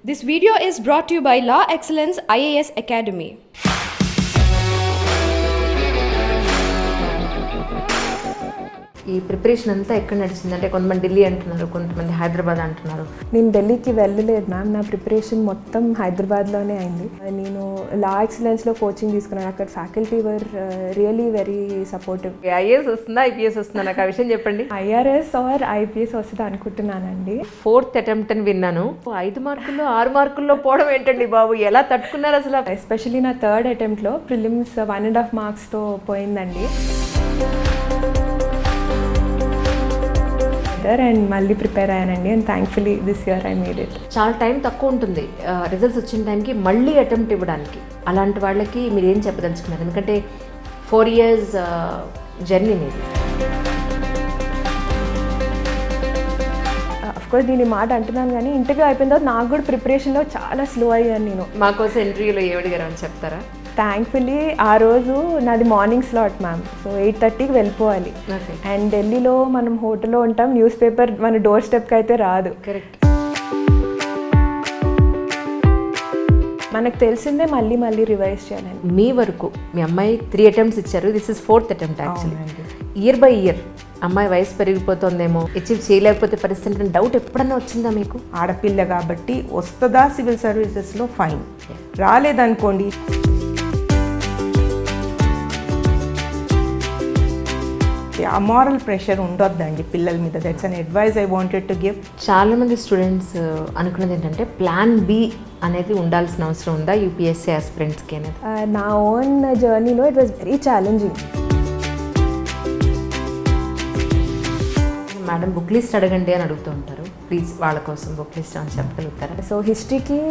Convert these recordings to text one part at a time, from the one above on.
This video is brought to you by Law Excellence IAS Academy. ఈ preparation అంతా ఎక్కడ నడిచింది అంటే కొంతమంది ఢిల్లీ అంటున్నారు, కొంతమంది హైదరాబాద్ అంటున్నారు. నేను ఢిల్లీకి వెళ్ళలేదు మ్యామ్. నా ప్రిపరేషన్ మొత్తం హైదరాబాద్లోనే అయింది. నేను లా ఎక్సలెన్స్లో కోచింగ్ తీసుకున్నాను. అక్కడ faculty were really very supportive. IAS వస్తుందా, ఐపీఎస్ వస్తుందా, నాకు ఆ విషయం చెప్పండి. ఐఆర్ఎస్ ఆర్ ఐపీఎస్ వస్తుంది అనుకుంటున్నానండి. 4th అటెంప్ట్ అని విన్నాను. 5 మార్కుల్లో 6 మార్కుల్లో పోవడం ఏంటండి బాబు, ఎలా తట్టుకున్నారు అసలు? ఎస్పెషలీ నా 3rd అటెంప్ట్లో ప్రిలిమ్స్ 1.5 మార్క్స్తో పోయిందండి. అండ్ మళ్ళీ ప్రిపేర్ అయ్యానండి. And thankfully this year I made it. చాలా టైం తక్కువ ఉంటుంది రిజల్ట్స్ వచ్చిన టైంకి మళ్ళీ అటెంప్ట్ ఇవ్వడానికి. అలాంటి వాళ్ళకి మీరు ఏం చెప్పదలుచుకున్నారు? ఎందుకంటే 4 years జర్నీ మీది. అఫ్కోర్స్ నేను ఈ మాట అంటున్నాను, కానీ ఇంటర్వ్యూ అయిపోయిన తర్వాత నాకు కూడా ప్రిపరేషన్లో చాలా స్లో అయ్యాను నేను. మాకోసం ఇంటర్వ్యూలో ఏమడిగారు అని చెప్తారా? థ్యాంక్ఫుల్లీ ఆ రోజు నాది మార్నింగ్ స్లాట్ మ్యామ్. సో 8:30కి వెళ్ళిపోవాలి. అండ్ ఢిల్లీలో మనం హోటల్లో ఉంటాం, న్యూస్ పేపర్ మన డోర్ స్టెప్కి అయితే రాదు. కరెక్ట్. మనకు తెలిసిందే మళ్ళీ మళ్ళీ రివైజ్ చేయాలని. మీ వరకు మీ అమ్మాయి 3 attempts ఇచ్చారు, this is 4th attempt actually. Year by year అమ్మాయి వయసు పెరిగిపోతుందేమో, అచీవ్ చేయలేకపోతే పరిస్థితి డౌట్ ఎప్పుడన్నా వచ్చిందా మీకు? ఆడపిల్ల కాబట్టి వస్తుందా సివిల్ సర్వీసెస్లో ఫైన్, రాలేదనుకోండి అమారల్ ప్రెషర్ ఉండొద్దండి పిల్లల మీద. That's an advice I wanted to give. చాలామంది స్టూడెంట్స్ అనుకున్నది ఏంటంటే ప్లాన్ బి అనేది ఉండాల్సిన అవసరం ఉందా యూపీఎస్సీ ఆస్పిరెంట్స్కి అనేది? నా ఓన్ జర్నీలో it was very challenging. Madam book list అడగండి అని అడుగుతూ ఉంటారు, ప్లీజ్ వాళ్ళ కోసం బుక్ లిస్ట్ అని చెప్పగలుగుతారా? సో హిస్టరీకి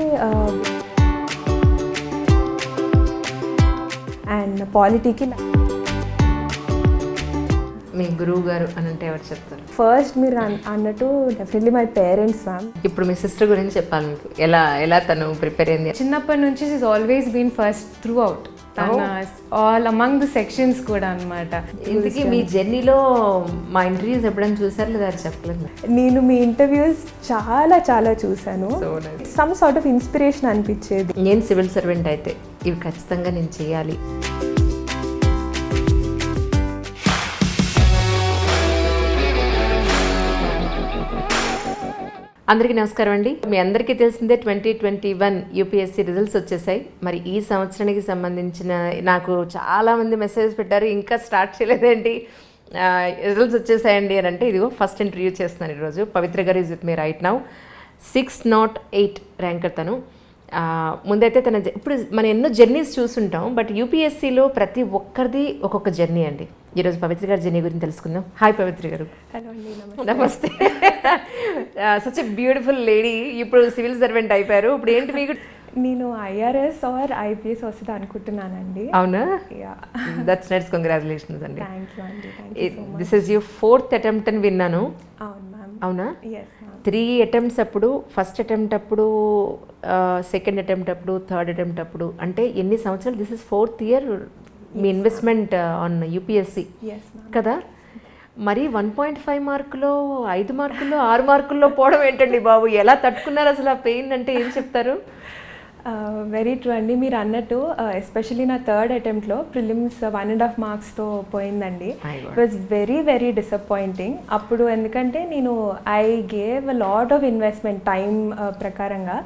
అండ్ పాలిటీకి మీ గురువు గారు అని అంటే ఎవరు చెప్తారు? ఫస్ట్ మీరు అన్నట్టు డెఫినెట్లీ మై పేరెంట్స్ మ్యామ్. ఇప్పుడు మీ సిస్టర్ గురించి చెప్పాలి మీకు, ఎలా తను ప్రిపేర్ అయింది? చిన్నప్పటి నుంచి she's always been first throughout, all among the sections కూడా అనమాట. ఇంతకీ మీ జర్నీలో మా ఇంటర్వ్యూస్ ఎప్పుడైనా చూసారు లేదా అది చెప్పలేదు? నేను మీ ఇంటర్వ్యూస్ చాలా చూసాను. సమ్ సార్ట్ ఆఫ్ ఇన్స్పిరేషన్ అనిపించేది. నేను సివిల్ సర్వెంట్ అయితే ఇవి ఖచ్చితంగా నేను చేయాలి. అందరికీ నమస్కారం అండి. మీ అందరికీ తెలిసిందే 2021 యూపీఎస్సీ రిజల్ట్స్ వచ్చేసాయి. మరి ఈ సంవత్సరానికి సంబంధించిన నాకు చాలామంది మెసేజ్ పెట్టారు, ఇంకా స్టార్ట్ చేయలేదేంటి, రిజల్ట్స్ వచ్చేసాయండి అని అంటే ఇదిగో ఫస్ట్ ఇంటర్వ్యూ చేస్తున్నాను ఈరోజు. పవిత్ర గారు is with me right now. 608 ranker తను. ముందైతే తన ఇప్పుడు మనం ఎన్నో జర్నీస్ చూసుంటాం, బట్ యూపీఎస్సీలో ప్రతి ఒక్కరిది ఒక్కొక్క జర్నీ అండి. ఈరోజు పవిత్ర గారి జర్నీ గురించి తెలుసుకుందాం. హాయ్ పవిత్ర గారు. హలో అండి. నమస్తే. Such a beautiful lady. ఇప్పుడు సివిల్ సర్వెంట్ అయిపోయారు, ఇప్పుడు ఏంటి మీకు? నేను ఐఆర్ఎస్ ఆర్ ఐపీఎస్ వస్తుంది అనుకుంటున్నానండి. అవునా? దట్స్ నైస్, కంగ్రాచులేషన్స్ అండి. థ్యాంక్ యూ అండి. This is your 4th attempt అని విన్నాను. అవును మ్యామ్. అవునా? yes ma'am. 3 attempts అప్పుడు, ఫస్ట్ అటెంప్ట్ అప్పుడు, సెకండ్ అటెంప్ట్ అప్పుడు, థర్డ్ అటెంప్ట్ అప్పుడు, అంటే ఎన్ని సంవత్సరాలు? This is 4th year me investment on UPSC కదా. మరి 1.5 మార్కులో 5 మార్కుల్లో 6 మార్కుల్లో పోవడం ఏంటండి బాబు, ఎలా తట్టుకున్నారు అసలు? ఆ పెయిన్ అంటే ఏం చెప్తారు? వెరీ ట్రూ అండి. మీరు అన్నట్టు ఎస్పెషలీ నా 3rd అటెంప్ట్లో ప్రిలిమ్స్ 1.5 మార్క్స్తో పోయిందండి. ఇట్ వాజ్ వెరీ డిసప్పాయింటింగ్ అప్పుడు. ఎందుకంటే నేను I gave a lot of investment time ప్రకారంగా.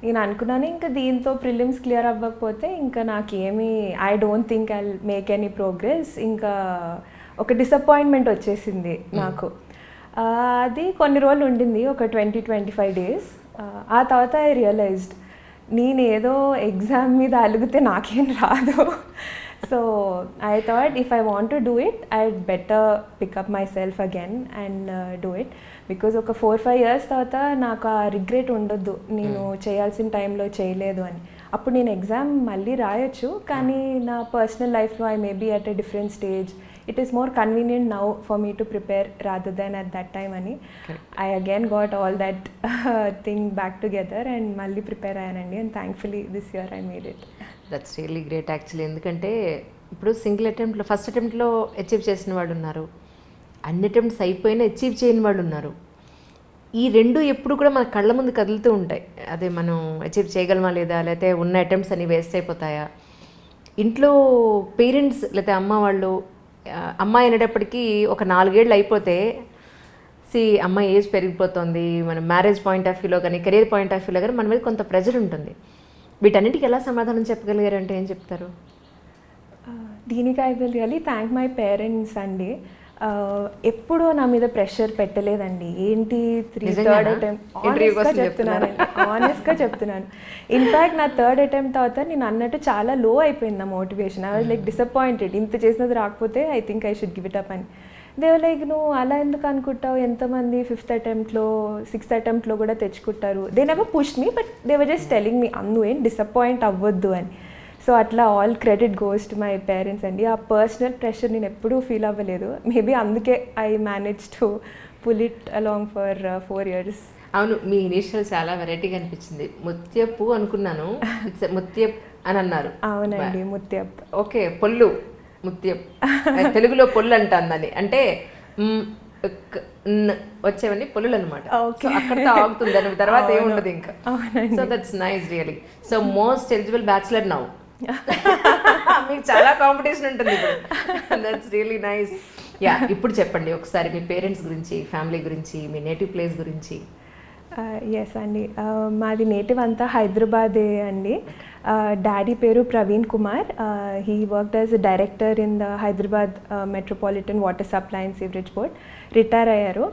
నేను అనుకున్నాను ఇంకా దీంతో ప్రిలిమ్స్ క్లియర్ అవ్వకపోతే ఇంకా నాకేమీ, I don't think I make any progress. ఇంకా ఒక డిసప్పాయింట్మెంట్ వచ్చేసింది నాకు. అది కొన్ని రోజులు ఉండింది, ఒక 20-25 days. ఆ తర్వాత ఐ రియలైజ్డ్ నేను ఏదో ఎగ్జామ్ మీద అలిగితే నాకేం రాదు. So I thought if I want to do it I better pick up myself again and do it. Because ఒక 4-5 years తర్వాత నాకు ఆ రిగ్రెట్ ఉండొద్దు, నేను చేయాల్సిన టైంలో చేయలేదు అని. అప్పుడు నేను ఎగ్జామ్ మళ్ళీ రాయొచ్చు, కానీ నా పర్సనల్ లైఫ్లో I may be at a different stage. It is more convenient now for me to prepare rather than at that time ani. I again got all that thing back together and malli prepare ayanandi, and thankfully this year I made it. That's really great actually. ఎందుకంటే ఇప్పుడు single అటెంప్ట్లో, first అటెంప్ట్లో achieve చేసిన వాళ్ళు ఉన్నారు, అన్ని attempts అయిపోయినా achieve చేయని వాళ్ళు ఉన్నారు. ఈ రెండు ఎప్పుడు కూడా మన కళ్ళ ముందు కదులుతూ ఉంటాయి. అదే మనం అచీవ్ చేయగలమా లేదా, లేకపోతే ఉన్న అటెంప్ట్స్ అన్ని వేస్ట్ అయిపోతాయా. ఇంట్లో పేరెంట్స్ లేకపోతే అమ్మ వాళ్ళు, అమ్మాయి అనేటప్పటికీ ఒక 4 ఏళ్ళు అయిపోతే అమ్మాయి ఏజ్ పెరిగిపోతుంది, మన మ్యారేజ్ పాయింట్ ఆఫ్ వ్యూలో కానీ కెరీర్ పాయింట్ ఆఫ్ వ్యూలో కానీ మన మీద కొంత ప్రెజర్ ఉంటుంది. వీటన్నిటికీ ఎలా సమాధానం చెప్పగలిగారంటే ఏం చెప్తారు? దీనికి I will really thank my parents అండి. ఎప్పుడూ నా మీద ప్రెషర్ పెట్టలేదండి. ఏంటి థర్డ్ అటెంప్ట్ ఆనెస్ట్గా చెప్తున్నాను. ఇన్ఫ్యాక్ట్ నా థర్డ్ అటెంప్ట్ తర్వాత నేను అన్నట్టు చాలా లో అయిపోయింది నా motivation. I was like disappointed. ఇంత చేసినది రాకపోతే I think I should give it up అని. దేవర్ లైక్ నువ్వు అలా ఎందుకు అనుకుంటావు, ఎంతమంది 5th అటెంప్ట్లో 6th అటెంప్ట్లో కూడా తెచ్చుకుంటారు. They never push me, but they were just telling me ఏం డిసప్పాయింట్ అవ్వద్దు అని. సో అట్లా all credit goes to my parents అండి. ఆ పర్సనల్ ప్రెషర్ నేను ఎప్పుడూ ఫీల్ అవ్వలేదు. మేబీ అందుకే I manage to pull it along for 4 years. అవును, మీ ఇనిషియల్ చాలా వెరైటీగా అనిపించింది. ముత్యపు అనుకున్నాను, ముత్యప్ అని అన్నారు. అవునండి, ముత్యప్. ఓకే, పొల్లు ముత్యప్. తెలుగులో పొల్లు అంటాందని అంటే వచ్చేవన్నీ పొల్లులు అనమాట. అక్కడితో ఆగుతుంది, దాని తర్వాత ఏముండదు ఇంకా. So that's nice really. So most eligible bachelor now. మీకు చాలా కాంపిటీషన్ ఉంటుంది ఇప్పుడు. That's really nice. యా, ఇప్పుడు చెప్పండి ఒకసారి మీ పేరెంట్స్ గురించి, ఫ్యామిలీ గురించి, మీ నేటివ్ ప్లేస్ గురించి. ఎస్ అండి, మాది నేటివ్ అంతా హైదరాబాదే అండి. డాడీ పేరు Praveen Kumar. He worked as a director in the Hyderabad metropolitan water supply and sewerage board. Retire అయ్యారు.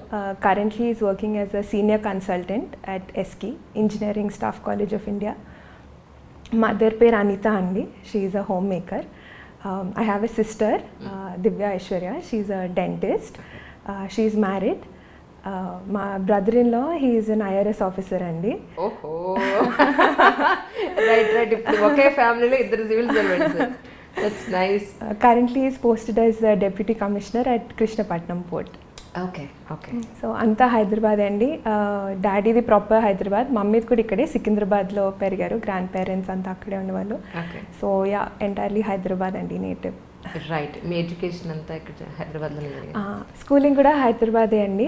Currently is working as a senior consultant at 𝐔𝐏𝐒 engineering staff college of India. Mother పేరు అనిత అండి. She is a home maker. I have a sister Divya Aishwarya. She is a dentist. She is married. మా brother in law he is an IRS officer అండి. ఓహో, right right. ఇప్పుడు ఒకే ఫ్యామిలీలో ఇద్దరు civil servants. That's nice. Currently is posted as deputy commissioner at Krishnapatnam port. Okay okay. So అంతా హైదరాబాద్ అండి. డాడీది proper Hyderabad, మమ్మీది కూడా ఇక్కడే సికింద్రాబాద్లో పెరిగారు. గ్రాండ్ పేరెంట్స్ అంతా అక్కడే ఉండేవాళ్ళు. సో యా, ఎంటైర్లీ హైదరాబాద్ అండి నేటివ్. రైట్. మీ ఎడ్యుకేషన్ అంతా ఇక్కడ హైదరాబాద్లో? స్కూలింగ్ కూడా హైదరాబాదే అండి.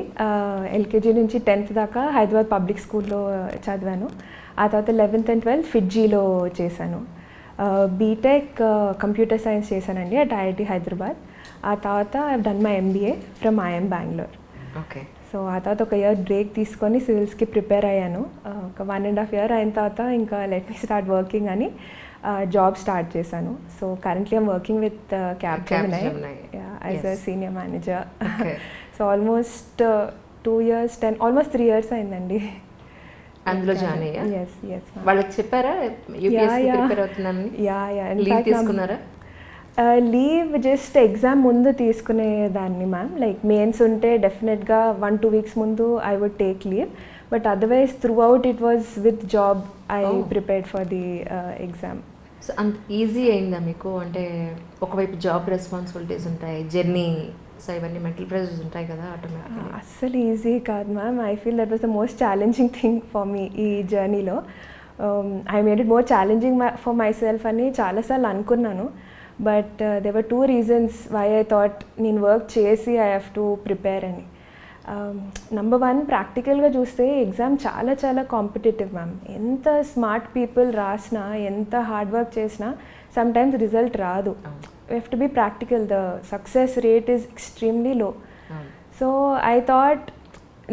LKG నుంచి 10th దాకా హైదరాబాద్ పబ్లిక్ స్కూల్లో చదివాను. ఆ తర్వాత 11th and 12th ఫిడ్జీలో చేశాను. బీటెక్ కంప్యూటర్ సైన్స్ చేశానండి అట్ IIT హైదరాబాద్. ఆ తర్వాత I've done my MBA from IIM Bengaluru. Okay. So ఆ తర్వాత ఒక ఇయర్ బ్రేక్ తీసుకొని సివిల్స్కి ప్రిపేర్ అయ్యాను. ఒక 1.5 year అయిన తర్వాత ఇంకా లెట్ మీ స్టార్ట్ వర్కింగ్ అని జాబ్ స్టార్ట్ చేశాను. So currently I'm working with Capgemini as a senior manager. So almost 2 years, almost 3 years అయిందండి అందులో జాయిన్ అయ్యా. Yes yes. వాళ్ళకి చెప్పారా UPSC ప్రిపేర్ అవుతున్నాను? లీవ్ తీసుకున్నారా? లీవ్ జస్ట్ ఎగ్జామ్ ముందు తీసుకునేదాన్ని మ్యామ్. లైక్ మెయిన్స్ ఉంటే డెఫినెట్గా 1-2 weeks ముందు I would take leave. But otherwise throughout it was with job I prepared for the exam. So అంత ఈజీ అయిందా మీకు? అంటే ఒకవైపు జాబ్ రెస్పాన్సిబిలిటీస్ ఉంటాయి, జర్నీ, సో ఇవన్నీ మెంటల్ ప్రెషర్స్ ఉంటాయి కదా ఆటోమేటిక్గా. అస్సలు ఈజీ కాదు ma'am. I feel that was the most challenging thing for me ఈ జర్నీలో. I made it more challenging for myself అని చాలాసార్లు అనుకున్నాను. But there were 2 reasons why I thought నేను వర్క్ చేసి ఐ హ్యావ్ టు ప్రిపేర్ అని. Number 1, ప్రాక్టికల్గా చూస్తే ఎగ్జామ్ చాలా చాలా కాంపిటేటివ్ మ్యామ్. ఎంత స్మార్ట్ పీపుల్ రాసినా, ఎంత హార్డ్ వర్క్ చేసినా సమ్టైమ్స్ రిజల్ట్ రాదు. We have to be practical. The success rate is extremely low. So I thought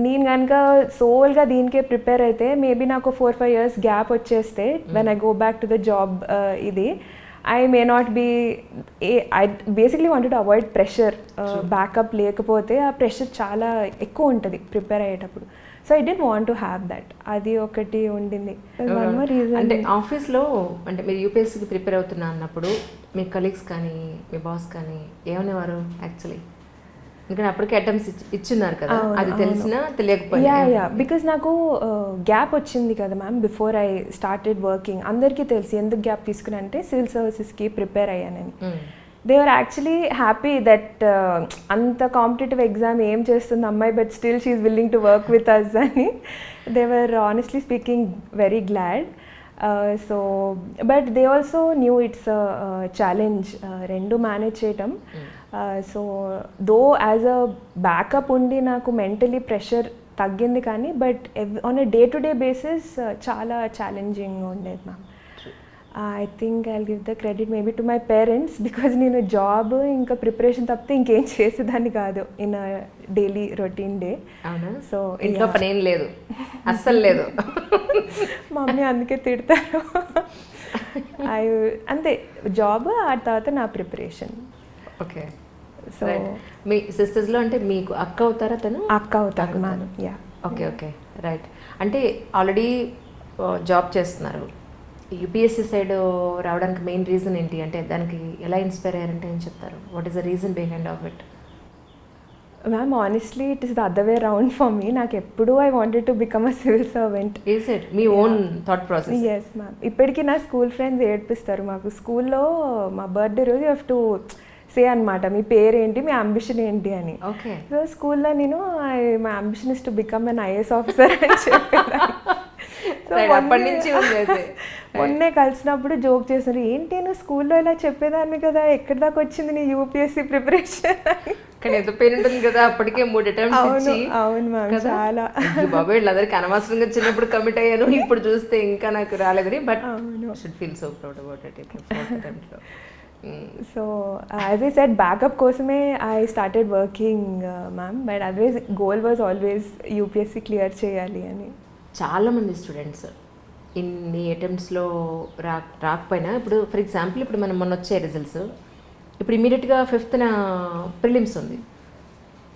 నేను కనుక సోల్గా దీనికే ప్రిపేర్ అయితే మేబీ నాకు 4-5 years గ్యాప్ వచ్చేస్తే when I go back to the job ఇది I may not be, I basically wanted to avoid pressure. Backup లేకపోతే ఆ pressure చాలా ఎక్కువ ఉంటుంది ప్రిపేర్ అయ్యేటప్పుడు. So I don't want to have that. అది ఒకటి ఉండింది. వన్ మోర్ రీజన్, అంటే ఆఫీస్లో అంటే మీరు UPSCకి ప్రిపేర్ అవుతున్నా అన్నప్పుడు మీ కలీగ్స్ కానీ మీ బాస్ కానీ ఏమనేవారు యాక్చువల్లీ? ఎందుకంటే అప్పటికే అటెంప్ట్స్ ఇచ్చున్నారు కదా, అది తెలిసినా తెలియకపోయినా. యా బికాజ్ నాకు గ్యాప్ వచ్చింది కదా ma'am before I started working. అందరికీ తెలిసి ఎందుకు గ్యాప్ తీసుకున్నా అంటే సివిల్ సర్వీసెస్కి ప్రిపేర్ అయ్యానని. They are actually happy that అంత కాంపిటేటివ్ ఎగ్జామ్ ఏం చేస్తుంది అమ్మాయి, but still she is willing to work with us అని. They were honestly speaking very glad. So but they also knew it's challenge రెండు manage చేయటం. So though as a backup ఉండి నాకు mentally pressure తగ్గింది కానీ but on a day to day basis చాలా challenging ఉండేది ma'am. I think I give the credit maybe to my parents because నేను job ఇంకా ప్రిపరేషన్ తప్పితే ఇంకేం చేసేదాన్ని కాదు ఇన్ డైలీ రొటీన్ డే. అవునా? సో ఇంట్లో పని ఏం లేదు, అస్సలు లేదు. మమ్మీ అందుకే తిడతారు. అంతే, జాబ్ ఆ తర్వాత నా ప్రిపరేషన్. ఓకే. సో మీ సిస్టర్స్లో అంటే మీకు అక్క అవుతారా? తను అక్క అవుతారు ma'am. Yeah. Okay okay right. అంటే ఆల్రెడీ జాబ్ చేస్తున్నారు. యూపీఎస్సీ సైడ్ రావడానికి మెయిన్ రీజన్ ఏంటి? అంటే దానికి ఎలా ఇన్స్పైర్ అయ్యారంటే ఏం చెప్తారు? What is the reason behind of it? Ma'am honestly it is the other way round for me. నాకు ఎప్పుడూ I wanted to become a civil servant. Is it me own thought process? Yes ma'am. ఇప్పటికీ నా school friends ఏడ్పిస్తారు. మాకు స్కూల్లో మా birthday రోజు you have to say అనమాట మీ పేరేంటి, మీ అంబిషన్ ఏంటి అని. ఓకే. సో స్కూల్లో నేను my ambition is to become an IAS officer అని చెప్పాను. సో అప్పటి నుంచి మొన్నే కలిసినప్పుడు జోక్ చేస్తున్నారు, ఏంటి నువ్వు స్కూల్లో ఇలా చెప్పేదాన్ని కదా, ఎక్కడి దాకా వచ్చింది నీ యూపీఎస్సీ ప్రిపరేషన్. కానీ ఎంత పెయిన్ ఉంటుంది కదా అప్పటికే 3 attempts ఇచ్చి. అవును మ్యామ్, చాలా. బాబు వీళ్ళందరికీ అనవసరంగా చిన్నప్పుడు కమిట్ అయ్యాను, ఇప్పుడు చూస్తే ఇంకా నాకు రాలేదని. But should feel so proud about it. So as I said backup కోసమే I started working ma'am. But otherwise goal was always UPSC clear చేయాలి అని. చాలామంది స్టూడెంట్స్ ఇన్ని అటెంప్ట్స్లో రాకపోయినా ఇప్పుడు ఫర్ ఎగ్జాంపుల్ ఇప్పుడు మనం మొన్న వచ్చే రిజల్ట్స్ ఇప్పుడు ఇమీడియట్గా 5th ప్రిలిమ్స్ ఉంది,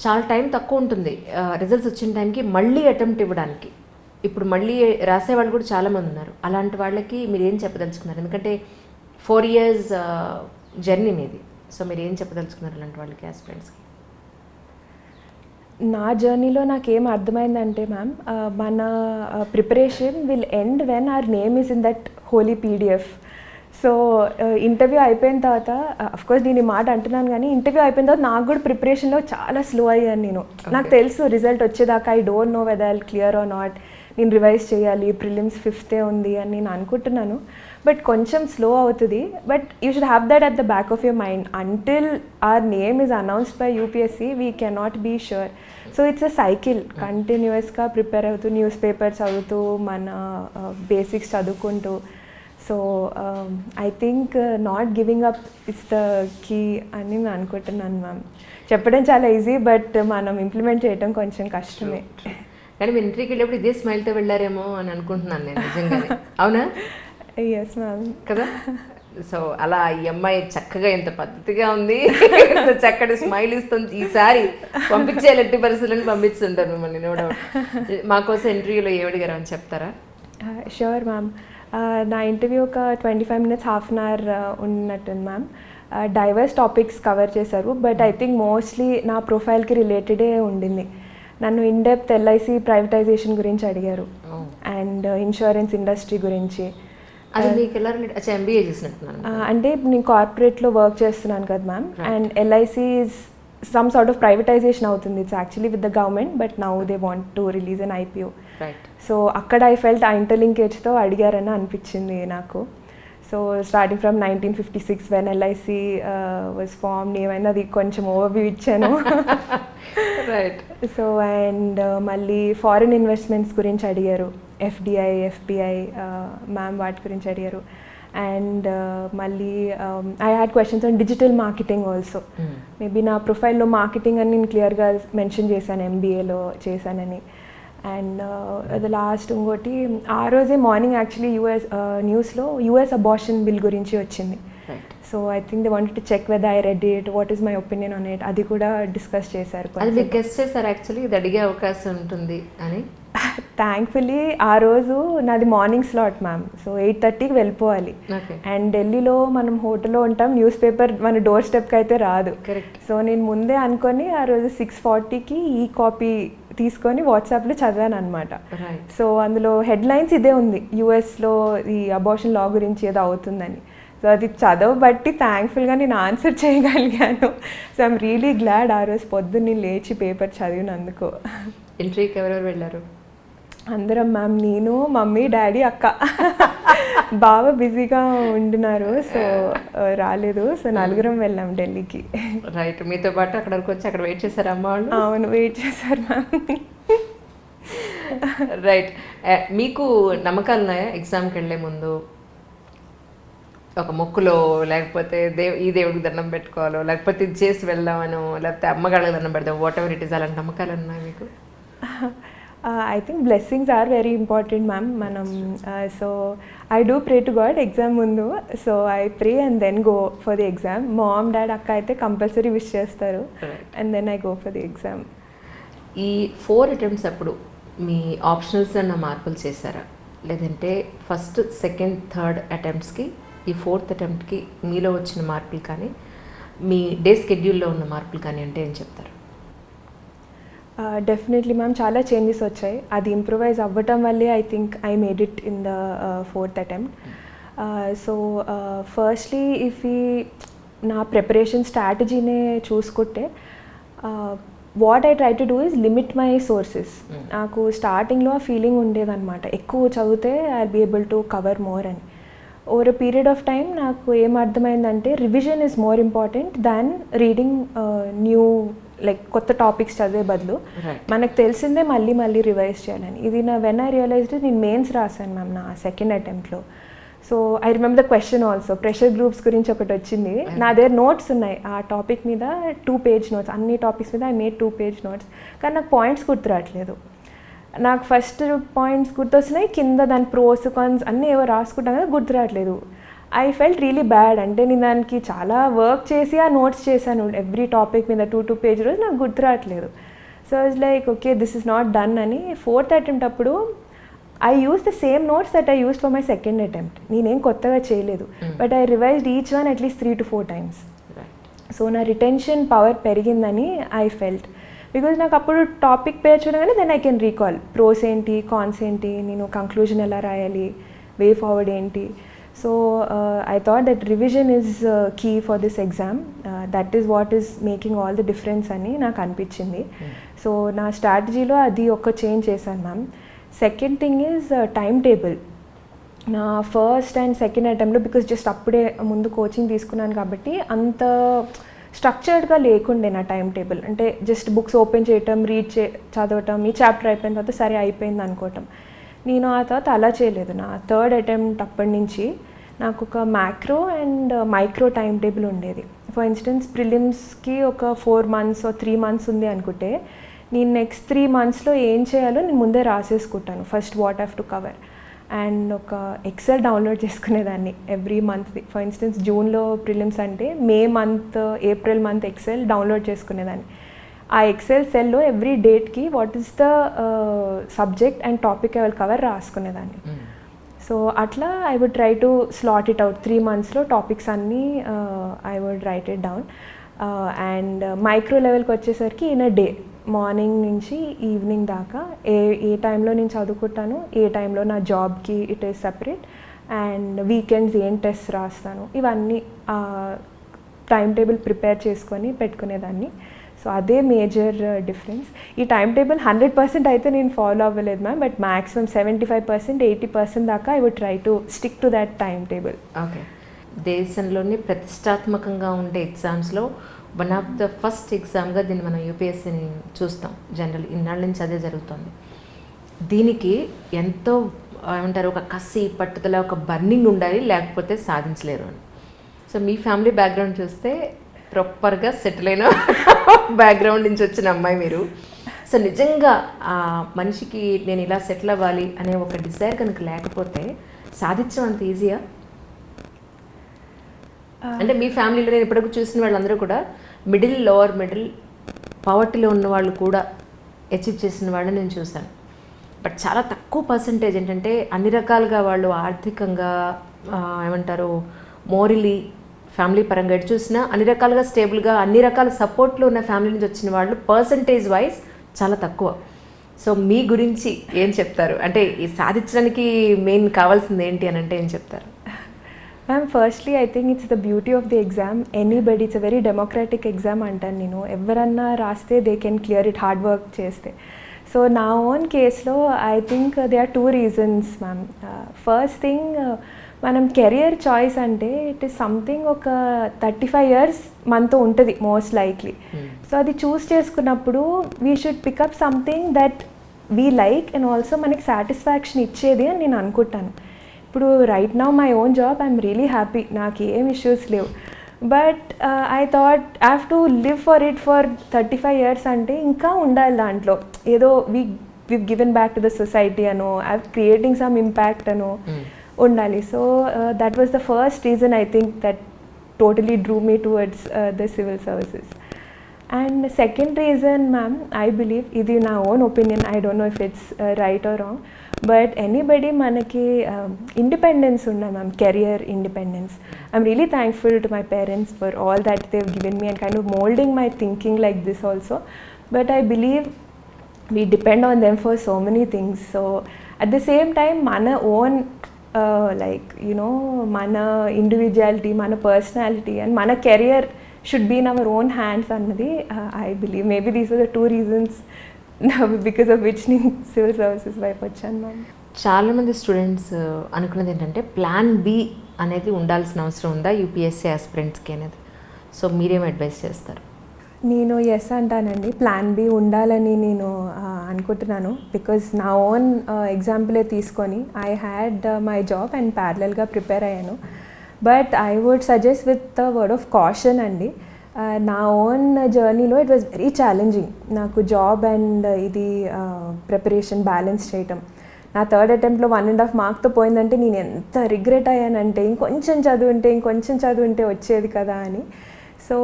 చాలా టైం తక్కువ ఉంటుంది రిజల్ట్స్ వచ్చిన టైంకి మళ్ళీ అటెంప్ట్ ఇవ్వడానికి. ఇప్పుడు మళ్ళీ రాసేవాళ్ళు కూడా చాలామంది ఉన్నారు. అలాంటి వాళ్ళకి మీరు ఏం చెప్పదలుచుకున్నారు? ఎందుకంటే 4 years జర్నీ మీది. సో మీరు ఏం చెప్పదలుచుకున్నారు అలాంటి వాళ్ళకి, ఆస్పిరెంట్స్కి? నా జర్నీలో నాకేం అర్థమైందంటే మ్యామ్, మన preparation will end when our name is in that holy PDF. So interview అయిపోయిన తర్వాత అఫ్కోర్స్ నేను ఈ మాట అంటున్నాను కానీ ఇంటర్వ్యూ అయిపోయిన తర్వాత నాకు కూడా ప్రిపరేషన్లో చాలా స్లో అయ్యాను నేను. నాకు తెలుసు రిజల్ట్ వచ్చేదాకా I don't know whether I'll clear or not, నేను రివైజ్ చేయాలి, ప్రిలిమ్స్ 5th ఉంది అని నేను అనుకుంటున్నాను. బట్ కొంచెం స్లో అవుతుంది. But you should have that at the back of your mind. Until our name is announced by UPSC we cannot be sure. So it's a cycle, కంటిన్యూస్గా prepare అవుతూ, newspaper చదువుతూ, మన basics చదువుకుంటూ. So I think not giving up it's the key అని నేను అనుకుంటున్నాను ma'am. చెప్పడం చాలా ఈజీ, బట్ మనం ఇంప్లిమెంట్ చేయడం కొంచెం కష్టమే. కానీ మీరు ఇంటర్వ్యూకి వెళ్ళేప్పుడు ఇదే స్మైల్తో వెళ్ళారేమో అని అనుకుంటున్నాను నేను నిజంగానే. అవునా? Yes ma'am. కదా? సో అలా ఈ అమ్మాయి చక్కగా ఎంత పద్ధతిగా ఉంది, ఎంత చక్కటి స్మైల్ ఇస్తుంది. ఈసారి పంపించేయాలి, ఎట్టి పరిస్థితులను పంపిస్తుంటారు మిమ్మల్ని. No doubt. మాకోసం ఇంటర్వ్యూలో ఏమడిగారు అని చెప్తారా? Sure ma'am. నా ఇంటర్వ్యూ ఒక 25 minutes, ½ an hour ఉన్నట్టుంది మ్యామ్. డైవర్స్ టాపిక్స్ కవర్ చేశారు, బట్ ఐ థింక్ మోస్ట్లీ నా ప్రొఫైల్కి రిలేటెడే ఉండింది. నన్ను ఇన్డెప్త్ ఎల్ఐసి ప్రైవేటైజేషన్ గురించి అడిగారు అండ్ ఇన్సూరెన్స్ ఇండస్ట్రీ గురించి. అది మీకు ఎలా రిలేట్? ఎంబీఏ చేసినట్టున్నాను. అంటే నేను కార్పొరేట్లో వర్క్ చేస్తున్నాను కదా ma'am, and LIC is some sort of privatisation అవుతుంది. It's actually with the government, but now they want to release an IPO. So అక్కడ ఐ ఫెల్ట్ ఆ ఇంటర్లింకేజ్తో అడిగారని అనిపించింది నాకు. So starting from 1956 when LIC was formed, ఏమైనా అది కొంచెం ఓవర్వ్యూ ఇచ్చాను. రైట్. సో అండ్ మళ్ళీ ఫారిన్ ఇన్వెస్ట్మెంట్స్ గురించి అడిగారు, ఎఫ్డిఐ, ఎఫ్పిఐ మ్యామ్ వాటి గురించి అడిగారు. అండ్ మళ్ళీ I had questions on digital marketing also. Maybe నా ప్రొఫైల్లో మార్కెటింగ్ అని నేను క్లియర్గా మెన్షన్ చేశాను, ఎంబీఏలో చేశానని. అండ్ ద లాస్ట్ ఇంకోటి, ఆ రోజే మార్నింగ్ యాక్చువల్లీ న్యూస్లో యుఎస్ అబార్షన్ బిల్ గురించి వచ్చింది. So I think they wanted to check whether I read it, what is my opinion on it, అది కూడా డిస్కస్ చేశారు. అది మీరు గెస్ చేశారు యాక్చువల్లీ ఇది అడిగే అవకాశం ఉంటుంది అని? థ్యాంక్ఫుల్లీ ఆ రోజు నాది మార్నింగ్ స్లాట్ మ్యామ్. సో 8:30కి వెళ్ళిపోవాలి. అండ్ ఢిల్లీలో మనం హోటల్లో ఉంటాం, న్యూస్ పేపర్ మన డోర్ స్టెప్కి అయితే రాదు. కరెక్ట్. సో నేను ముందే అనుకొని ఆ రోజు 6:40కి ఈ కాపీ తీసుకొని వాట్సాప్లో చదివాను అనమాట. సో అందులో హెడ్లైన్స్ ఇదే ఉంది, యూఎస్లో ఈ అబార్షన్ లా గురించి ఏదో అవుతుందని. సో అది చదవబట్టి థ్యాంక్ఫుల్గా నేను ఆన్సర్ చేయగలిగాను. సో ఐఎమ్ రియలీ గ్లాడ్ ఆ రోజు పొద్దున్న లేచి పేపర్ చదివినందుకు. ఇంటర్వ్యూకి ఎవరెవరు వెళ్ళారు? అందరం మ్యామ్, నేను, మమ్మీ, డాడీ, అక్క. బాగా బిజీగా ఉంటున్నారు, సో రాలేదు. సో 4 వెళ్ళాం ఢిల్లీకి. రైట్. మీతో పాటు అక్కడికి వచ్చి అక్కడ వెయిట్ చేశారు అమ్మ వాళ్ళు? అవును, వెయిట్ చేశారు మ్యామ్. రైట్. మీకు నమ్మకాలు ఉన్నాయా ఎగ్జామ్కి వెళ్ళే ముందు? ఒక మొక్కులో, లేకపోతే ఈ దేవుడికి దండం పెట్టుకోవాలో, లేకపోతే ఇది చేసి వెళ్దామనో, లేకపోతే అమ్మగాళ్ళకి దండం పెడదాం, వాట్ ఎవర్ ఇట్ ఈస్, అలాంటి నమ్మకాలు ఉన్నాయి మీకు? I think blessings are very important, ma'am. So I do pray to God exam mundu. So I pray and then go for the exam. Mom, dad, akka aithe compulsory wish chestaru, and then I go for the exam. ఈ 4 attempts అప్పుడు మీ optionals అన్న మార్పులు చేశారా, లేదంటే first, second, third అటెంప్ట్స్కి ఈ 4th అటెంప్ట్కి మీలో వచ్చిన మార్పులు కానీ, మీ డే స్కెడ్యూల్లో ఉన్న మార్పులు కానీ అంటే ఏం చెప్తారు? డెఫినెట్లీ మ్యామ్, చాలా చేంజెస్ వచ్చాయి. అది ఇంప్రూవైజ్ అవ్వటం వల్లే I think I made it in the 4th attempt. So firstly if ఈ నా ప్రిపరేషన్ స్ట్రాటజీనే చూసుకుంటే, what I try to do is limit my sources. నాకు స్టార్టింగ్లో ఆ ఫీలింగ్ ఉండేదన్నమాట, ఎక్కువ చదివితే I be able to cover more అని. Over a period of time నాకు ఏం అర్థమైందంటే, revision is more important than reading new, like కొత్త టాపిక్స్ చదివే బదులు మనకు తెలిసిందే మళ్ళీ మళ్ళీ రివైజ్ చేయాలని. ఇది వెన్ ఐ రియలైజ్డ్, నేను మెయిన్స్ రాశాను మ్యామ్ నా సెకండ్ అటెంప్ట్లో. So I remember the question also, pressure groups గురించి ఒకటి వచ్చింది. నా దగ్గర నోట్స్ ఉన్నాయి ఆ టాపిక్ మీద, 2 పేజ్ నోట్స్, అన్ని టాపిక్స్ మీద ఐ మేడ్ 2 పేజ్ నోట్స్. కానీ నాకు పాయింట్స్ గుర్తురావట్లేదు. నాకు ఫస్ట్ పాయింట్స్ గుర్తొస్తున్నాయి, కింద దాని ప్రోస్ కాన్స్ అన్నీ ఏవో రాసుకుంటాను కదా, గుర్తురావట్లేదు. I felt really bad. అంటే నేను దానికి చాలా వర్క్ చేసి ఆ నోట్స్ చేశాను ఎవ్రీ టాపిక్ మీద 2 పేజ్ రోజు, నాకు గుర్తురావట్లేదు. So it's like okay, this is not done అని 4th అటెంప్ట్ అప్పుడు I use the same notes that I use for my second attempt. నేనేం కొత్తగా చేయలేదు, but I revised each one at least 3 to 4 times. సో నా రిటెన్షన్ పవర్ పెరిగిందని I felt. Because నాకు అప్పుడు టాపిక్ పేరు చూడగానే then I can recall pros ఏంటి, కాన్స్ ఏంటి, నేను కంక్లూజన్ ఎలా రాయాలి, వే ఫార్వర్డ్ ఏంటి. So I thought that revision is key for this exam. That is what is making all the difference అని నాకు అనిపించింది. సో నా స్ట్రాటజీలో అది ఒక చేంజ్ చేశాను ma'am. Second thing is time table. నా ఫస్ట్ అండ్ సెకండ్ అటెంప్ట్లో, బికాజ్ జస్ట్ అప్పుడే ముందు కోచింగ్ తీసుకున్నాను కాబట్టి అంత స్ట్రక్చర్డ్గా లేకుండే నా టైం టేబుల్. అంటే జస్ట్ బుక్స్ ఓపెన్ చేయటం, చదవటం, ఈ చాప్టర్ అయిపోయిన తర్వాత సరే అయిపోయింది అనుకోవటం. నేను ఆ తర్వాత అలా చేయలేదు. నా 3rd అటెంప్ట్ అప్పటి నుంచి నాకు ఒక macro and micro time table ఉండేది. ఫర్ ఇన్స్టెన్స్ ప్రిలిమ్స్కి ఒక 4 months or 3 months ఉంది అనుకుంటే, నేను నెక్స్ట్ 3 monthsలో ఏం చేయాలో నేను ముందే రాసేసుకుంటాను. First what have to cover, and ఒక ఎక్సెల్ డౌన్లోడ్ చేసుకునేదాన్ని ఎవ్రీ మంత్ది. ఫర్ ఇన్స్టెన్స్ జూన్లో ప్రిలిమ్స్ అంటే May month, April month Excel download చేసుకునేదాన్ని. ఆ ఎక్సెల్ సెల్లో ఎవ్రీ డేట్కి what is the subject and topic I will cover రాసుకునేదాన్ని. సో అట్లా I would try to slot it out 3 monthsలో టాపిక్స్ అన్నీ I would write it down. And micro లెవెల్కి వచ్చేసరికి ఇన్ అ డే, మార్నింగ్ నుంచి evening దాకా ఏ టైంలో నేను చదువుకుంటాను, ఏ టైంలో నా జాబ్కి it is separate, and weekends ఏం టెస్ట్ రాస్తాను, ఇవన్నీ టైం టేబుల్ ప్రిపేర్ చేసుకొని పెట్టుకునేదాన్ని. సో అదే మేజర్ డిఫరెన్స్. ఈ టైం టేబుల్ 100% అయితే నేను ఫాలో అవ్వలేదు మ్యామ్, బట్ మ్యాక్సిమం 75%, 80% దాకా I would try to stick to that time table. Okay. దేశంలోని ప్రతిష్టాత్మకంగా ఉండే ఎగ్జామ్స్లో వన్ ఆఫ్ ద ఫస్ట్ ఎగ్జామ్గా దీన్ని మనం యూపీఎస్సీని చూస్తాం. జనరల్ ఇన్నాళ్ళ నుంచి అదే జరుగుతుంది. దీనికి ఎంతో ఏమంటారు, ఒక కసి, పట్టుదల, ఒక బర్నింగ్ ఉండాలి, లేకపోతే సాధించలేరు అని. సో మీ ఫ్యామిలీ బ్యాక్గ్రౌండ్ చూస్తే ప్రాపర్గా సెటిల్ అయిన బ్యాక్గ్రౌండ్ నుంచి వచ్చిన అమ్మాయి మీరు. సో నిజంగా ఆ మనిషికి నేను ఇలా సెటిల్ అవ్వాలి అనే ఒక డిజైర్ కనుక లేకపోతే సాధించడం అంత ఈజీయా? అంటే మీ ఫ్యామిలీలో నేను ఇప్పటికి చూసిన వాళ్ళందరూ కూడా మిడిల్, లోవర్ మిడిల్, పవర్టీలో ఉన్న వాళ్ళు కూడా అచీవ్ చేసిన వాళ్ళని నేను చూశాను. బట్ చాలా తక్కువ పర్సంటేజ్ ఏంటంటే అన్ని రకాలుగా వాళ్ళు ఆర్థికంగా ఏమంటారు, మోరలీ, ఫ్యామిలీ పరంగా ఎటు చూసినా అన్ని రకాలుగా స్టేబుల్గా, అన్ని రకాల సపోర్ట్లో ఉన్న ఫ్యామిలీ నుంచి వచ్చిన వాళ్ళు పర్సంటేజ్ వైజ్ చాలా తక్కువ. సో మీ గురించి ఏం చెప్తారు? అంటే ఈ సాధించడానికి మెయిన్ కావాల్సింది ఏంటి అని అంటే ఏం చెప్తారు? Ma'am, firstly I think it's the beauty of the exam. Anybody, it's a very democratic exam అంటాను నేను. ఎవరన్నా రాస్తే they can clear it hard work చేస్తే. సో నా ఓన్ కేసులో I think they are 2 reasons ma'am. First thing, మనం career choice అంటే it is something ఒక 35 years మనతో ఉంటుంది మోస్ట్ లైక్లీ. సో అది చూస్ చేసుకున్నప్పుడు we should pick up something that we like and also మనకి సాటిస్ఫాక్షన్ ఇచ్చేది అని నేను అనుకుంటాను. ఇప్పుడు right now my own job I'm really happy, నాకు ఏం ఇష్యూస్ లేవు. But I thought I have to live for it for 35 years అంటే ఇంకా ఉండాలి దాంట్లో ఏదో we've given back to the society ano, I'm creating some impact ano undali. So that was the first reason I think that totally drew me towards the civil services. And second reason, ma'am, I believe idi na own opinion, I don't know if it's right or wrong, but anybody manaki independence unda ma'am, career independence. I'm really thankful to my parents for all that they've given me and kind of molding my thinking like this also. But I believe we depend on them for so many things. So at the same time mana own like you know mana individuality, mana personality and mana career should be in our own hands annadi I believe maybe these were the two reasons because of which నేను civil services వైపు వచ్చాను ma'am. చాలామంది students అనుకున్నది ఏంటంటే plan B అనేది ఉండాల్సిన అవసరం ఉందా యూపీఎస్సీ ఆస్పిరెంట్స్కి అనేది. సో మీరేం అడ్వైస్ చేస్తారు? నేను ఎస్ అంటానండి, ప్లాన్ బి ఉండాలని నేను అనుకుంటున్నాను. బికాజ్ నా ఓన్ ఎగ్జాంపులే తీసుకొని I had my job and ప్యారలల్గా ప్రిపేర్ అయ్యాను. But I would suggest with the word of caution అండి. నా ఓన్ జర్నీలో ఇట్ వాజ్ వెరీ ఛాలెంజింగ్ నాకు జాబ్ అండ్ ఇది ప్రిపరేషన్ బ్యాలెన్స్ చేయటం. నా థర్డ్ అటెంప్ట్లో 1.5 marks పోయిందంటే నేను ఎంత రిగ్రెట్ అయ్యానంటే ఇంకొంచెం చదువుంటే వచ్చేది కదా అని. So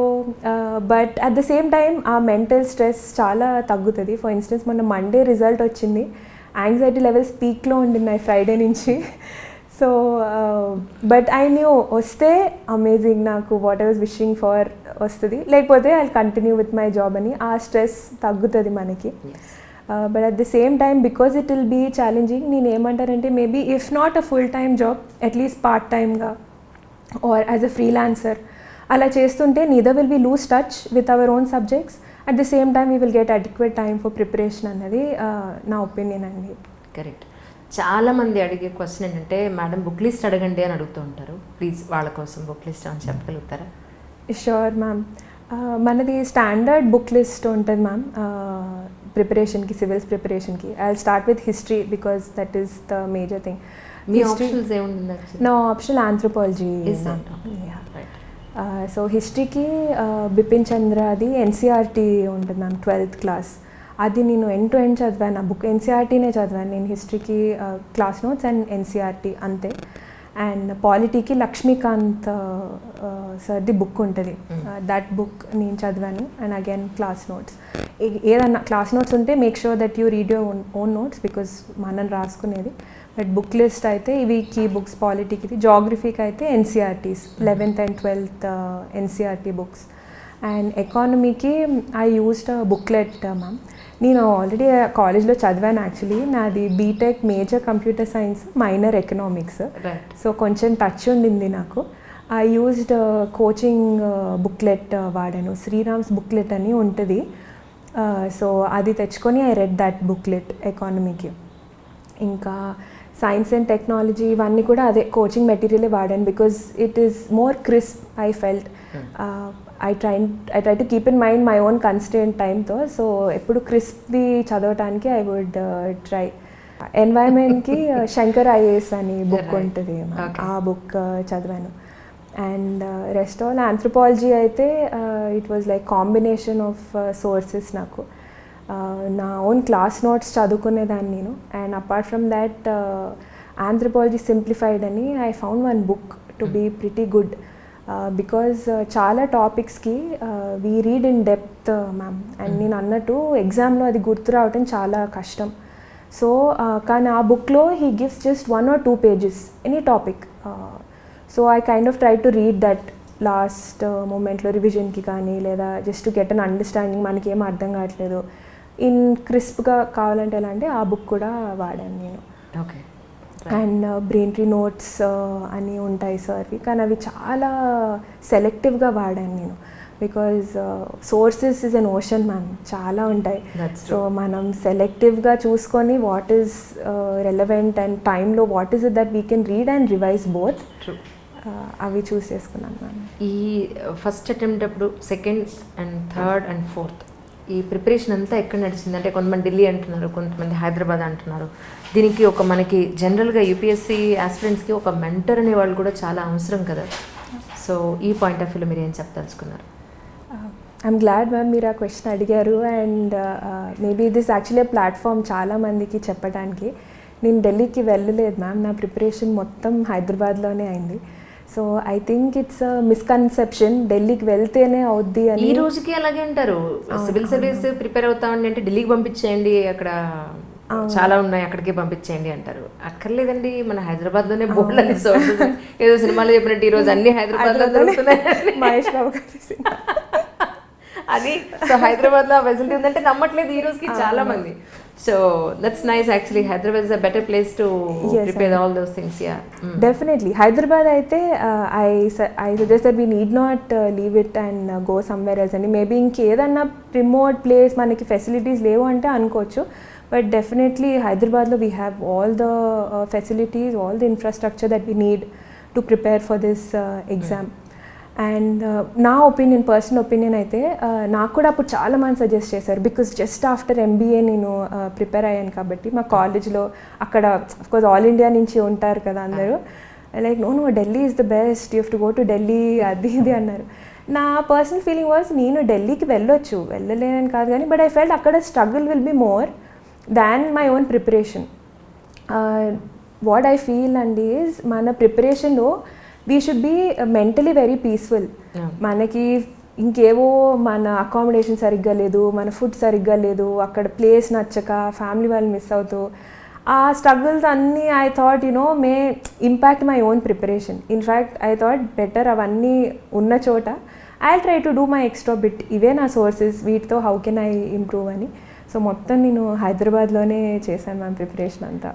but at the same time ఆ మెంటల్ స్ట్రెస్ చాలా తగ్గుతుంది. ఫర్ ఇన్స్టెన్స్ మొన్న మండే రిజల్ట్ వచ్చింది, యాంగ్జైటీ లెవెల్స్ పీక్లో ఉండినాయి ఫ్రైడే నుంచి. సో బట్ ఐ న్యూ వస్తే అమేజింగ్, నాకు what I was wishing for వస్తుంది, లేకపోతే I continue with my job అని ఆ స్ట్రెస్ తగ్గుతుంది మనకి. But at the same time because it will be challenging, నేను ఏమంటారంటే maybe if not a full time job at least part టైమ్గా ఆర్ యాజ్ అ ఫ్రీలాన్సర్ అలా చేస్తుంటే neither will we lose touch with our own subjects, at the same time we will get adequate time for preparation అన్నది నా opinion అండి. Correct. చాలామంది అడిగే question ఏంటంటే madam book list అడగండి అని అడుగుతూ ఉంటారు. ప్లీజ్ వాళ్ళ కోసం బుక్ లిస్ట్ అని చెప్పగలుగుతారా? Sure ma'am. మనది స్టాండర్డ్ బుక్ లిస్ట్ ఉంటుంది మ్యామ్ ప్రిపరేషన్కి, సివిల్స్ ప్రిపరేషన్కి. I will start with history because that is the major thing. మీ ఆప్షన్స్ ఏముంది? నా ఆప్షనల్ ఆంథ్రోపాలజీ. సో హిస్టరీకి బిపిన్ చంద్రది ఎన్సీఆర్టీ ఉంటుంది మ్యామ్ 12th class. అది నేను ఎండ్ టు ఎండ్ చదివాను, ఆ బుక్ ఎన్సీఆర్టీనే చదివాను నేను. హిస్టరీకి క్లాస్ నోట్స్ అండ్ ఎన్సీఆర్టీ అంతే. అండ్ పాలిటీకి లక్ష్మీకాంత్ సార్ది బుక్ ఉంటుంది, దట్ బుక్ నేను చదివాను. అండ్ అగైన్ క్లాస్ నోట్స్, ఏదన్నా క్లాస్ నోట్స్ ఉంటే make sure that you read your own notes because మనం రాసుకునేది. బట్ బుక్ లిస్ట్ అయితే ఇవి కీ బుక్స్, పాలిటీకి, జాగ్రఫీకి అయితే NCERTs 11th and 12th NCERT books. And ఎకానమీకి ఐ యూస్డ్ బుక్లెట్ మ్యామ్. నేను ఆల్రెడీ కాలేజ్లో చదివాను యాక్చువల్లీ. నాది BTech major computer science, minor economics. So కొంచెం టచ్ ఉండింది నాకు. ఐ యూస్డ్ కోచింగ్ బుక్లెట్ వాడాను, శ్రీరామ్స్ బుక్లెట్ అని ఉంటుంది. సో అది తెచ్చుకొని ఐ రెడ్ దట్ బుక్లెట్ ఎకానమీకి. ఇంకా సైన్స్ అండ్ టెక్నాలజీ ఇవన్నీ కూడా అదే కోచింగ్ మెటీరియలే వాడాను because it is more crisp I felt. I try to keep in mind my own constant టైంతో. సో ఎప్పుడు క్రిస్ప్ది చదవటానికి ఐ వుడ్ ట్రై. ఎన్వైర్న్మెంట్కి శంకర్ ఐఏఎస్ అని బుక్ ఉంటుంది, ఆ బుక్ చదివాను. అండ్ రెస్ట్ ఆల్ ఆంథ్రోపాలజీ అయితే it was like combination of sources. నాకు నా ఓన్ క్లాస్ నోట్స్ చదువుకునేదాన్ని నేను. And apart from that anthropology simplified అని I found one book to be pretty good because చాలా టాపిక్స్కి we read in depth ma'am. And నేను అన్నట్టు ఎగ్జామ్లో అది గుర్తు రావటం చాలా కష్టం. సో కానీ ఆ బుక్లో he gives just 1 or 2 pages any topic. So I kind of try to read that last మూమెంట్లో రివిజన్కి కానీ, లేదా just to get an understanding, మనకి ఏం అర్థం కావట్లేదు ఇన్ క్రిస్ప్గా కావాలంటే ఎలా అంటే ఆ బుక్ కూడా వాడాను నేను. Okay. And brain tree notes అని ఉంటాయి సార్వి, కానీ అవి చాలా సెలెక్టివ్గా వాడాను నేను because sources is an ocean ma'am, చాలా ఉంటాయి. సో మనం సెలెక్టివ్గా చూసుకొని వాట్ ఈస్ రెలవెంట్ అండ్ టైంలో what is it that we can read and revise both, అవి చూస్ చేసుకున్నాను మ్యామ్. ఈ ఫస్ట్ అటెంప్ట్ అప్పుడు second and third and fourth ఈ ప్రిపరేషన్ అంతా ఎక్కడ నడిచింది? అంటే కొంతమంది ఢిల్లీ అంటున్నారు, కొంతమంది హైదరాబాద్ అంటున్నారు. దీనికి ఒక మనకి జనరల్గా యూపీఎస్సీ ఆస్పిరెంట్స్కి ఒక మెంటర్ అనే వాళ్ళు కూడా చాలా అవసరం కదా. సో ఈ పాయింట్ ఆఫ్ వ్యూలో మీరు ఏం చెప్పదలుచుకున్నారు? ఐఎమ్ గ్లాడ్ మ్యామ్ మీరు ఆ క్వశ్చన్ అడిగారు. And maybe this actually platform చాలా మందికి చెప్పడానికి. నేను ఢిల్లీకి వెళ్ళలేదు మ్యామ్, నా ప్రిపరేషన్ మొత్తం హైదరాబాద్లోనే అయింది. So I think it's misconception ఢిల్లీకి వెళ్తేనే అవుద్ది అని. ఈ రోజుకి అలాగే అంటారు, సివిల్ సర్వీస్ ప్రిపేర్ అవుతామండి అంటే ఢిల్లీకి పంపించేయండి, అక్కడ చాలా ఉన్నాయి అక్కడికే పంపించేయండి అంటారు. అక్కర్లేదండి, మన హైదరాబాద్లోనే బోర్డు అన్ని సోర్సెస్. ఏదో సినిమాలో చెప్పినట్టు ఈరోజు అన్ని హైదరాబాద్లో దొరుకుతున్నాయి మహేష్ బాబు గారి అది. సో హైదరాబాద్లో ఆ ఫెసిలిటీ ఉందంటే నమ్మట్లేదు ఈ రోజుకి చాలా మంది. So that's nice actually. Hyderabad is a better place to prepare all those things. Yeah, definitely. Hyderabad అయితే I suggest that we need not leave it and go somewhere else అండి. మేబీ ఇంకేదన్నా రిమోట్ ప్లేస్ మనకి ఫెసిలిటీస్ లేవు అంటే అనుకోవచ్చు. But definitely హైదరాబాద్లో we have all the facilities, all the infrastructure that we need to prepare for this exam. And నా opinion, personal opinion అయితే నాకు కూడా అప్పుడు చాలా మంది సజెస్ట్ చేశారు. బికాస్ జస్ట్ ఆఫ్టర్ ఎంబీఏ నేను ప్రిపేర్ అయ్యాను కాబట్టి మా కాలేజ్లో అక్కడ అఫ్కోర్స్ ఆల్ ఇండియా నుంచి ఉంటారు కదా అందరూ. Like no Delhi is the best, you have to go to Delhi, అది ఇది అన్నారు. నా పర్సనల్ ఫీలింగ్ వాజ్ నేను ఢిల్లీకి వెళ్ళొచ్చు, వెళ్ళలేనని కాదు కానీ, బట్ ఐ ఫెల్ట్ అక్కడ struggle will be more than my own preparation. What I feel అండి ఈజ్ మన ప్రిపరేషన్లో we should be mentally very peaceful. మనకి ఇంకేవో మన అకామిడేషన్ సరిగ్గా లేదు, మన ఫుడ్ సరిగ్గా లేదు, అక్కడ ప్లేస్ నచ్చక ఫ్యామిలీ వాళ్ళు మిస్ అవుతూ ఆ స్ట్రగుల్స్ అన్నీ I thought May impact my own preparation. In fact I thought better అవన్నీ ఉన్న చోట I try to do my extra bit, ఇవే నా సోర్సెస్, వీటితో హౌ కెన్ ఐ ఇంప్రూవ్ అని. సో మొత్తం నేను హైదరాబాద్లోనే చేశాను మ్యామ్ ప్రిపరేషన్ అంతా.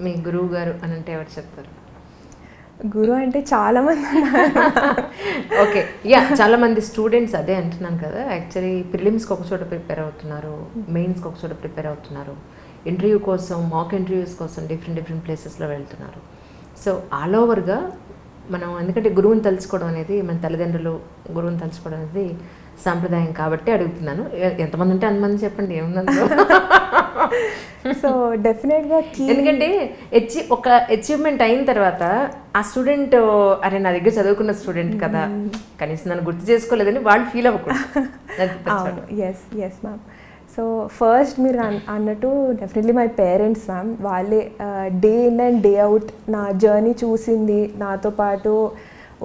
మీ గురువు గారు అని అంటే ఎవరు చెప్తారు? గురువు అంటే చాలామంది ఉన్నారు. ఓకే, యా, చాలామంది స్టూడెంట్స్ అదే అంటున్నాను కదా. యాక్చువల్లీ ప్రిలిమ్స్కి ఒక చోట ప్రిపేర్ అవుతున్నారు, మెయిన్స్కి ఒక చోట ప్రిపేర్ అవుతున్నారు, ఇంటర్వ్యూ కోసం, మాక్ ఇంటర్వ్యూస్ కోసం డిఫరెంట్ ప్లేసెస్లో వెళ్తున్నారు. సో ఆల్ ఓవర్గా మనం, ఎందుకంటే గురువుని తలుచుకోవడం అనేది, మన తల్లిదండ్రులు గురువుని తలుచుకోవడం అనేది సాంప్రదాయం కాబట్టి అడుగుతున్నాను. ఎంతమంది ఉంటే అంతమంది చెప్పండి, ఏముందో. సో డెఫినెట్గా ఎందుకంటే ఒక అచీవ్మెంట్ అయిన తర్వాత ఆ స్టూడెంట్, అరే నా దగ్గర చదువుకున్న స్టూడెంట్ కదా, కనీసం నన్ను గుర్తు చేసుకోలేదని వాళ్ళు ఫీల్ అవ్వకూడదు. Yes ma'am. సో ఫస్ట్ మీరు అన్నట్టు డెఫినెట్లీ మై పేరెంట్స్ మ్యామ్. వాళ్ళే day in and day out నా జర్నీ చూసింది, నాతో పాటు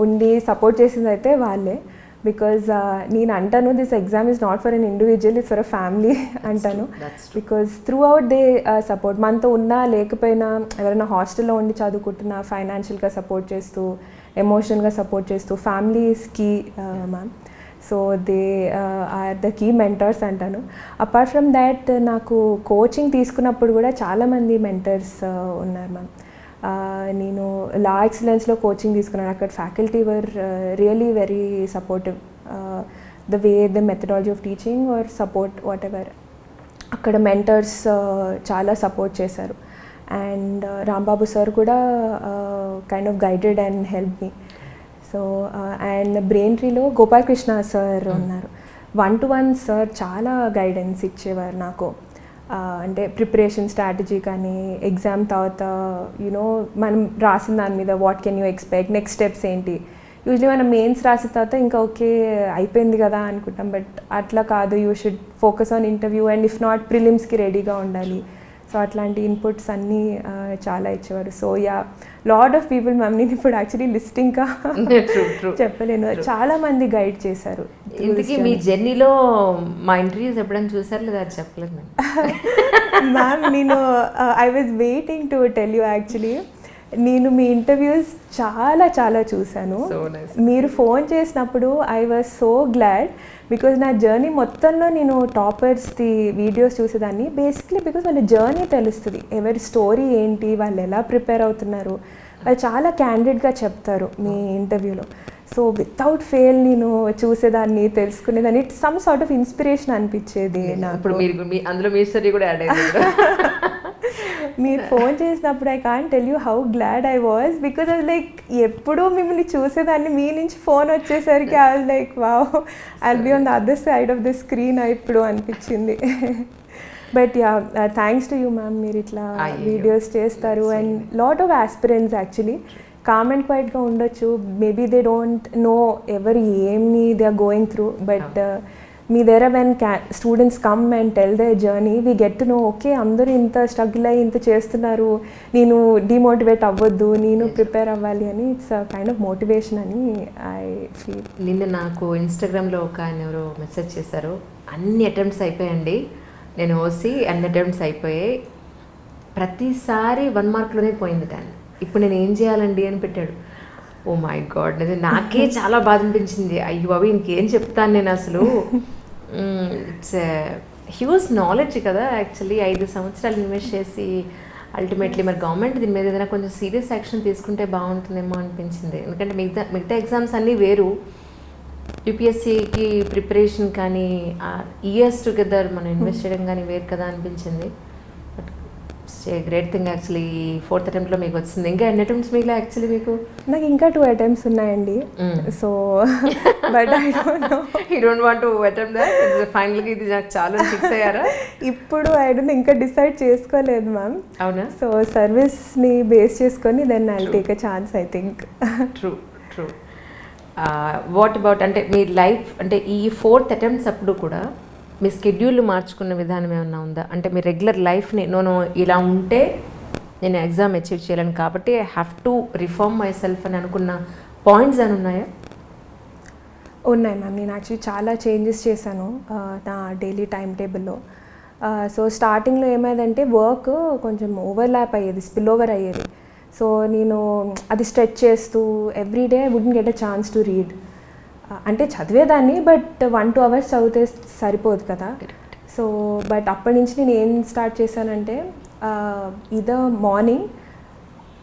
ఉండి సపోర్ట్ చేసింది అయితే వాళ్ళే. బికాజ్ నేను అంటాను this exam is not for an individual, it's for a family అంటాను. Because throughout they support, మనతో ఉన్నా లేకపోయినా, ఎవరైనా హాస్టల్లో ఉండి చదువుకుంటున్నా ఫైనాన్షియల్గా సపోర్ట్ చేస్తూ, ఎమోషనల్గా సపోర్ట్ చేస్తూ, family is key ma'am. So they are the key mentors అంటాను. అపార్ట్ ఫ్రమ్ దాట్ నాకు కోచింగ్ తీసుకున్నప్పుడు కూడా చాలామంది మెంటర్స్ ఉన్నారు మ్యామ్. నేను లా ఎక్సలెన్స్లో కోచింగ్ తీసుకున్నాను. అక్కడ faculty were really very supportive, the way the methodology of teaching or support whatever. అక్కడ మెంటర్స్ చాలా సపోర్ట్ చేశారు. అండ్ రాంబాబు సార్ కూడా kind of guided and help me. So and brain ట్రీలో Gopalakrishna sir ఉన్నారు. 1-to-1 sir చాలా guidance ఇచ్చేవారు నాకు. అంటే ప్రిపరేషన్ స్ట్రాటజీ కానీ, ఎగ్జామ్ తర్వాత మనం రాసిన దాని మీద what can you expect, next steps ఏంటి. యూజువలీ మనం మెయిన్స్ రాసిన తర్వాత ఇంకా ఓకే అయిపోయింది కదా అనుకుంటాం, బట్ అట్లా కాదు, you should focus on interview and if not ప్రిలిమ్స్కి రెడీగా ఉండాలి. సో అట్లాంటి ఇన్పుట్స్ అన్నీ చాలా ఇచ్చేవారు. So yeah, lot of people ma'am, నేను ఇప్పుడు యాక్చువల్లీ లిస్ట్ ఇంకా చెప్పలేను, చాలా మంది గైడ్ చేశారు. ఇంతకీ మీ జర్నీలో మా ఇంటర్వ్యూస్ ఎప్పుడైనా చూసారు లేదా? అది చెప్పలేదు మ్యామ్. నేను I was waiting to tell you actually. నేను మీ ఇంటర్వ్యూస్ చాలా చూశాను. మీరు ఫోన్ చేసినప్పుడు I was so glad, because నా జర్నీ మొత్తంలో నేను టాపర్స్ది వీడియోస్ చూసేదాన్ని. బేసిక్లీ బికాజ్ వాళ్ళ జర్నీ తెలుస్తుంది, ఎవరి స్టోరీ ఏంటి, వాళ్ళు ఎలా ప్రిపేర్ అవుతున్నారు, వాళ్ళు చాలా క్యాండిడ్గా చెప్తారు మీ ఇంటర్వ్యూలో. సో వితౌట్ ఫెయిల్ నేను చూసేదాన్ని, తెలుసుకునేదాన్ని. It's some sort of inspiration అనిపించేది నాకు. ఇప్పుడు మీరు అందులో మీ స్టోరీ కూడా యాడ్ అయ్యింది. మీరు ఫోన్ చేసినప్పుడు I can't tell you how glad I was because I like ఎప్పుడూ మిమ్మల్ని చూసేదాన్ని, మీ నుంచి ఫోన్ వచ్చేసరికి I was like wow I'll be on the other side of the screen ఇప్పుడు అనిపించింది. But yeah thanks to you ma'am, మీరు ఇట్లా వీడియోస్ చేస్తారు and lot of aspirants actually calm and క్వైట్గా ఉండొచ్చు, మేబీ దే డోంట్ నో ఎవరు ఏమి they are going through, but మీ దగ్గర when students come and tell they journey we get to know okay అందరూ ఇంత స్ట్రగుల్ అయ్యి ఇంత చేస్తున్నారు, నేను డిమోటివేట్ అవ్వద్దు, నేను ప్రిపేర్ అవ్వాలి అని ఇట్స్ కైండ్ ఆఫ్ మోటివేషన్ అని ఐ ఫీల్. నిన్న నాకు ఇన్స్టాగ్రామ్లో ఒక ఆయన ఎవరో మెసేజ్ చేశారు, అన్ని అటెంప్ట్స్ అయిపోయాయండి, నేను ఓసి అన్ని అటెంప్ట్స్ అయిపోయాయి, ప్రతిసారి 1 మార్క్లోనే పోయింది కానీ ఇప్పుడు నేను ఏం చేయాలండి అని పెట్టాడు. ఓ మై గాడ్, నాకే చాలా బాధ అనిపించింది. అయ్యో బాబు ఇంకేం చెప్తాను నేను అసలు. ఇట్స్ హ్యూజ్ నాలెడ్జ్ కదా యాక్చువల్లీ. 5 సంవత్సరాలు ఇన్వెస్ట్ చేసి అల్టిమేట్లీ మరి గవర్నమెంట్ దీని మీద ఏదైనా కొంచెం సీరియస్ యాక్షన్ తీసుకుంటే బాగుంటుందేమో అనిపించింది. ఎందుకంటే మిగతా ఎగ్జామ్స్ అన్నీ వేరు, యూపీఎస్సీకి ప్రిపరేషన్ కానీ ఇయర్స్ టుగెదర్ మనం ఇన్వెస్ట్ చేయడం కానీ వేరు కదా అనిపించింది. గ్రేట్ థింగ్ యాక్చువల్లీ 4th అటెంప్ట్లో మీకు వచ్చింది. ఇంకా ఎన్ని అటెంప్ట్స్ మిగిలిన యాక్చువల్లీ మీకు? నాకు ఇంకా 2 అటెంప్ట్స్ ఉన్నాయండి. So but I don't want to attempt that. ఫైనల్గా ఇది నాకు చాలా ఫిక్స్ అయ్యారా? ఇప్పుడు ఐ డోంట్ ఇంకా డిసైడ్ చేసుకోలేదు మ్యామ్. అవునా? సో సర్వీస్ని బేస్ చేసుకొని then I take a chance I think. True. What about అంటే మీ లైఫ్ అంటే ఈ 4th అటెంప్ట్స్ అప్పుడు కూడా మీ స్కెడ్యూల్ మార్చుకున్న విధానం ఏమన్నా ఉందా? అంటే మీ రెగ్యులర్ లైఫ్ని నేను ఇలా ఉంటే నేను ఎగ్జామ్ అచీవ్ చేయలేను కాబట్టి I have to reform my self అని అనుకున్న పాయింట్స్ అని ఉన్నాయా? ఉన్నాయి మ్యామ్. నేను యాక్చువల్లీ చాలా చేంజెస్ చేశాను నా డైలీ టైం టేబుల్లో. సో స్టార్టింగ్లో ఏమైందంటే వర్క్ కొంచెం ఓవర్లాప్ అయ్యేది, స్పిల్ ఓవర్ అయ్యేది. సో నేను అది స్ట్రెచ్ చేస్తూ everyday I wouldn't get a chance to read. అంటే చదివేదాన్ని, బట్ 1-2 అవర్స్ చదివితే సరిపోదు కదా. సో బట్ అప్పటి నుంచి నేను ఏం స్టార్ట్ చేశానంటే either morning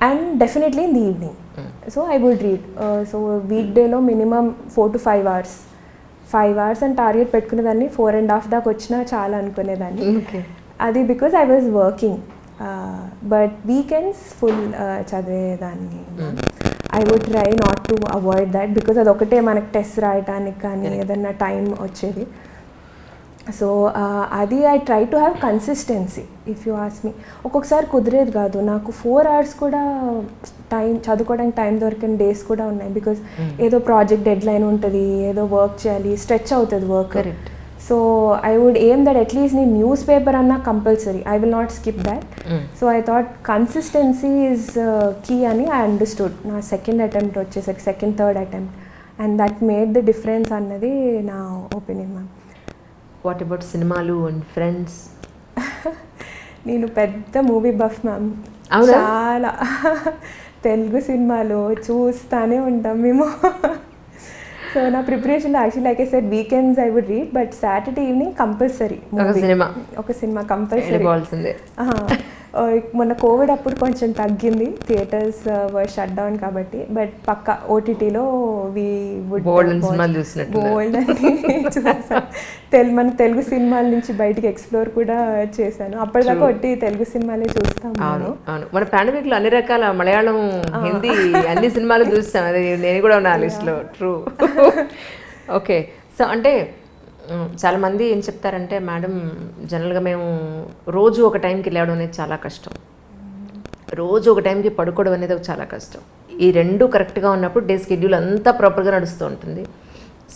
and definitely in the evening. So I would read. So వీక్ డేలో మినిమం 4 to 5 hours. 5 hours అని టార్గెట్ పెట్టుకునేదాన్ని, 4.5 దాకా వచ్చినా చాలా అనుకునేదాన్ని. అది because I was working. But weekends full చదివేదాన్ని. I would try not to avoid that because అదొకటే మనకు టెస్ట్ రాయటానికి కానీ ఏదన్నా టైం వచ్చేది. సో అది I try to have consistency. If you ask me, ఒక్కొక్కసారి కుదిరేది కాదు నాకు. 4 hours కూడా టైం చదువుకోవడానికి టైం దొరికిన డేస్ కూడా ఉన్నాయి. బికాజ్ ఏదో ప్రాజెక్ట్ డెడ్ లైన్ ఉంటుంది, ఏదో వర్క్ చేయాలి, స్ట్రెచ్ అవుతుంది work. So I would aim that at least నేను న్యూస్ పేపర్ అన్నా compulsory, I will not skip that. So I thought consistency is key అని ఐ అండర్స్టూడ్. నా సెకండ్ అటెంప్ట్ వచ్చేసరికి, second third attempt, and that made the difference అన్నది నా opinion ma'am. What about సినిమాలు and friends? నేను పెద్ద movie buff ma'am. చాలా తెలుగు సినిమాలు చూస్తూనే ఉంటాం మేము. సో నా ప్రిపరేషన్లో actually like I said weekends I would read, but Saturday evening compulsory ఒక సినిమా కంపల్సరీ. మొన్న కోవిడ్ అప్పుడు కొంచెం తగ్గింది, థియేటర్స్ వర్ షట్ డౌన్ కాబట్టి, బట్ పక్క ఓటీటీలో వీ వుడ్ బోల్డ్ చూసాను. మన తెలుగు సినిమాల నుంచి బయటికి ఎక్స్ప్లోర్ కూడా చేశాను. అప్పటిదాకా ఒట్టి తెలుగు సినిమాలే చూస్తాను. అవును, మన పాండమిక్లో అన్ని రకాల మలయాళం, హిందీ అన్ని సినిమాలు చూస్తాం. అది నేను కూడా నా లిస్ట్లో. ట్రూ. ఓకే. సో అంటే చాలామంది ఏం చెప్తారంటే, మేడం జనరల్గా మేము రోజు ఒక టైంకి లేవడం అనేది చాలా కష్టం, రోజు ఒక టైంకి పడుకోవడం అనేది చాలా కష్టం. ఈ రెండు కరెక్ట్గా ఉన్నప్పుడు డే స్కెడ్యూల్ అంతా ప్రాపర్గా నడుస్తూ ఉంటుంది.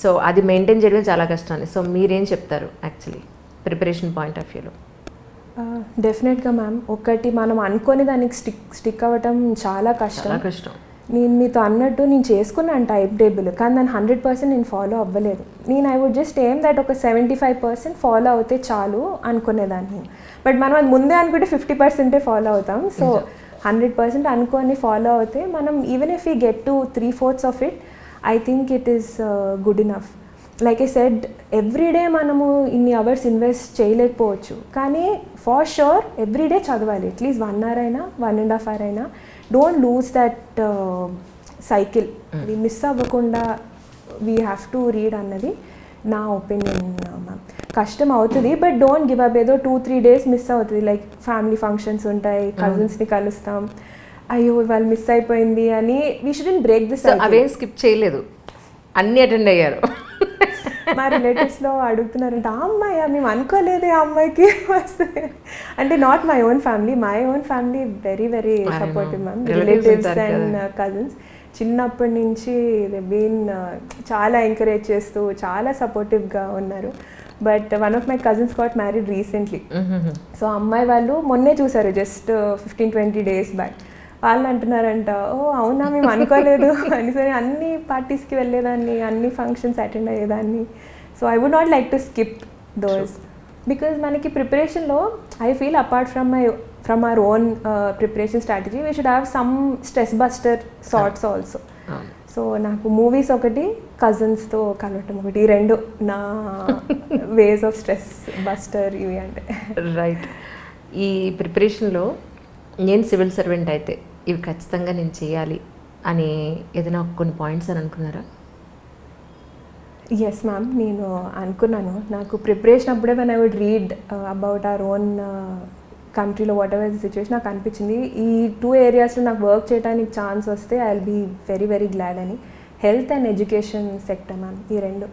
సో అది మెయింటైన్ చేయడం చాలా కష్టం. సో మీరేం చెప్తారు యాక్చువల్లీ ప్రిపరేషన్ పాయింట్ ఆఫ్ వ్యూలో? డెఫినెట్గా మ్యామ్, ఒకటి మనం అనుకొని దానికి స్టిక్ అవ్వటం చాలా కష్టం. నేను మీతో అన్నట్టు నేను చేసుకున్నాను టైం టేబుల్, కానీ దాన్ని 100% నేను ఫాలో అవ్వలేదు. నేను ఐ వుడ్ జస్ట్ ఏం దట్ ఒక 75% ఫాలో అవుతే చాలు అనుకునేదాన్ని. బట్ మనం అది ముందే అనుకుంటే 50% ఫాలో అవుతాం. సో 100% అనుకొని ఫాలో అవుతే మనం even if you get to 3/4 of it, I think it is good enough. Like I said, everyday మనము ఇన్ని అవర్స్ ఇన్వెస్ట్ చేయలేకపోవచ్చు, కానీ ఫర్ షూర్ ఎవ్రీడే చదవాలి. అట్లీస్ట్ 1 hour అయినా 1.5 hour అయినా. Don't lose that cycle. అది మిస్ అవ్వకుండా వీ హ్యావ్ టు రీడ్ అన్నది నా ఒపీనియన్ మ్యామ్. కష్టం అవుతుంది, బట్ డోంట్ గివ్ అప్. ఏదో 2-3 days మిస్ అవుతుంది, లైక్ ఫ్యామిలీ ఫంక్షన్స్ ఉంటాయి, కజిన్స్ని కలుస్తాం, అయ్యో ఇవాళ మిస్ అయిపోయింది అని. We shouldn't break this. అవేం స్కిప్ చేయలేదు, అన్నీ అటెండ్ అయ్యారు. మా రిలేటివ్స్లో అడుగుతున్నారంటే, ఆ అమ్మాయి మేము అనుకోలేదే ఆ అమ్మాయికి వస్తుంది అంటే. Not my own family very very supportive ma'am. Relatives and cousins చిన్నప్పటి నుంచి బీన్ చాలా ఎంకరేజ్ చేస్తూ చాలా సపోర్టివ్గా ఉన్నారు. But one of my cousins got married recently. So అమ్మాయి వాళ్ళు మొన్నే చూసారు, జస్ట్ 15-20 days బ్యాక్. వాళ్ళు అంటున్నారంట, ఓ అవునా మేము అనుకోలేదు అని. సరే అన్ని పార్టీస్కి వెళ్ళేదాన్ని, అన్ని ఫంక్షన్స్ అటెండ్ అయ్యేదాన్ని. So I would not like to skip those, because మనకి ప్రిపరేషన్లో I feel apart from our own preparation strategy we should have some stress buster sorts also. So నాకు మూవీస్ ఒకటి, కజిన్స్తో కలవటం ఒకటి, ఈ రెండు నా వేస్ ఆఫ్ స్ట్రెస్ బస్టర్ ఇవి అంటే. రైట్. ఈ ప్రిపరేషన్లో నేను సివిల్ సర్వెంట్ అయితే ఇవి ఖచ్చితంగా నేను చేయాలి అని ఏదైనా కొన్ని పాయింట్స్ అని అనుకున్నారా? ఎస్ మ్యామ్, నేను అనుకున్నాను. నాకు ప్రిపరేషన్ అప్పుడే when I would read about our own కంట్రీలో వాట్ ఎవర్ ది సిచ్యువేషన్, నాకు అనిపించింది ఈ 2 areasలో నాకు వర్క్ చేయడానికి ఛాన్స్ వస్తే I will be very very glad అని. Health and education sector ma'am, ఈ రెండు.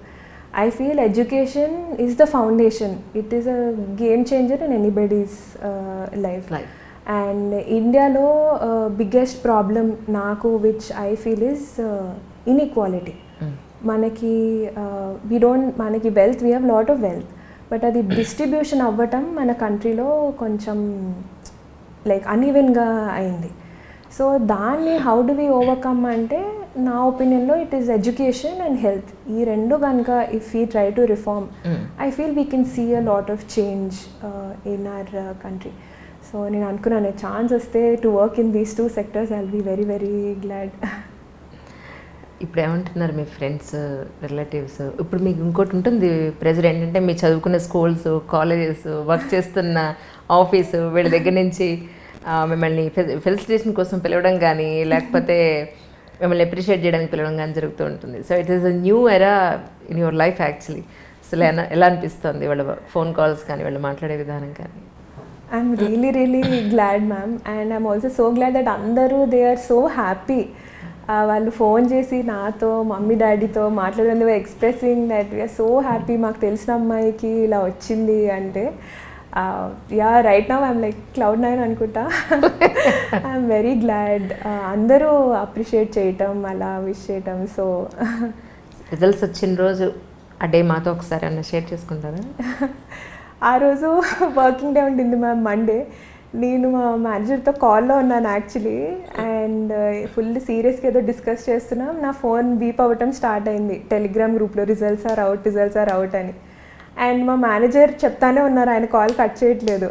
I feel education is the foundation. It is a game changer in anybody's life. And Indialo biggest problem naku which I feel is inequality. Manaki manaki wealth, we have lot of wealth, but adi distribution avvatam mana country lo koncham like uneven ga ayindi. So దాన్ని how do we overcome అంటే, నా ఒపీనియన్లో it is education and health. ఈ రెండు కనుక if we try to reform, I feel we can see a lot of change in our country. So నేను అనుకున్నాను chance వస్తే to work in these 2 sectors, I will be very very glad. ఇప్పుడు ఏమంటున్నారు మీ friends, relatives? ఇప్పుడు మీకు ఇంకోటి ఉంటుంది pressure ఏంటంటే, మీరు చదువుకున్న స్కూల్స్, కాలేజెస్, వర్క్ చేస్తున్న ఆఫీసు, వీళ్ళ దగ్గర నుంచి మిమ్మల్ని ఫెలిసిటేషన్ కోసం పిలవడం కానీ, లేకపోతే మిమ్మల్ని అప్రిషియేట్ చేయడానికి పిలవడం కానీ జరుగుతూ ఉంటుంది. So it is a new era in your life actually. అసలు ఎలా అనిపిస్తుంది వాళ్ళ ఫోన్ కాల్స్ కానీ, వాళ్ళు మాట్లాడే విధానం కానీ? I'm really really glad ma'am, and I'm also so glad that అందరూ దే ఆర్ సో హ్యాపీ. వాళ్ళు ఫోన్ చేసి నాతో, మమ్మీ డాడీతో మాట్లాడడం, expressing that we're so happy, మాకు తెలిసిన అమ్మాయికి ఇలా వచ్చింది అంటే. Yeah right now I'm like cloud9 అనుకుంటా. ఐఎమ్ వెరీ గ్లాడ్ అందరూ అప్రిషియేట్ చేయటం, అలా విష్ చేయటం. సో రిజల్ట్స్ వచ్చిన రోజు ఆ డే మాతో ఒకసారి అన్న షేర్ చేసుకుంటారా? ఆ రోజు వర్కింగ్ డే ఉంటుంది మ్యామ్, మండే. నేను మా మేనేజర్తో కాల్లో ఉన్నాను యాక్చువల్లీ, అండ్ ఫుల్ సీరియస్గా ఏదో డిస్కస్ చేస్తున్నాం. నా ఫోన్ బీప్ అవ్వటం స్టార్ట్ అయింది టెలిగ్రామ్ గ్రూప్లో, రిజల్ట్స్ ఆర్ అవుట్ అని. అండ్ మా మేనేజర్ చెప్తానే ఉన్నారు, ఆయన కాల్ కట్ చేయట్లేదు.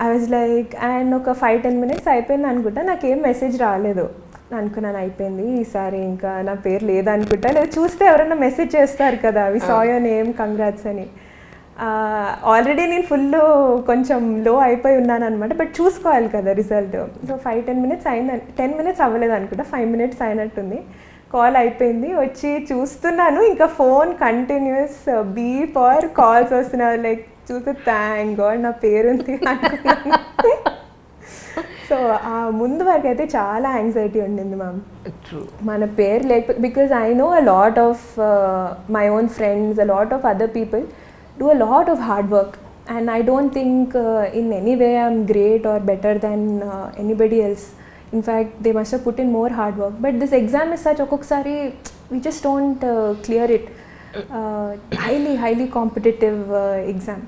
ఐ వాజ్ లైక్, అండ్ ఒక 5-10 minutes అయిపోయింది అనుకుంటా, నాకేం మెసేజ్ రాలేదు. అనుకున్నాను అయిపోయింది ఈసారి, ఇంకా నా పేరు లేదనుకుంటా. లేదా చూస్తే ఎవరైనా మెసేజ్ చేస్తారు కదా, వి సా యువర్ నేమ్, కంగ్రాట్స్ అని. ఆల్రెడీ నేను ఫుల్ కొంచెం లో అయిపోయి ఉన్నాను అనమాట, బట్ చూసుకోవాలి కదా రిజల్ట్. సో 5-10 minutes అయింది, 10 minutes అవ్వలేదు అనుకుంటా, 5 minutes అయినట్టుంది. కాల్ అయిపోయింది, వచ్చి చూస్తున్నాను, ఇంకా phone continuous beep are calls వస్తున్నారు. లైక్ చూస్తే థ్యాంక్ గాడ్ నా పేరుంది అనుకున్నాను. సో ఆ ముందు వరకు అయితే చాలా యాంగ్జైటీ ఉండింది మ్యామ్, మన పేరు లేకపోతే. Because I know a lot of my own friends, a lot of other people do a lot of hard work, and I don't think in any way I'm great or better than anybody else. In fact, they must have put in more hard work, but this exam is such, okoksari we just don't clear it. Highly competitive exam.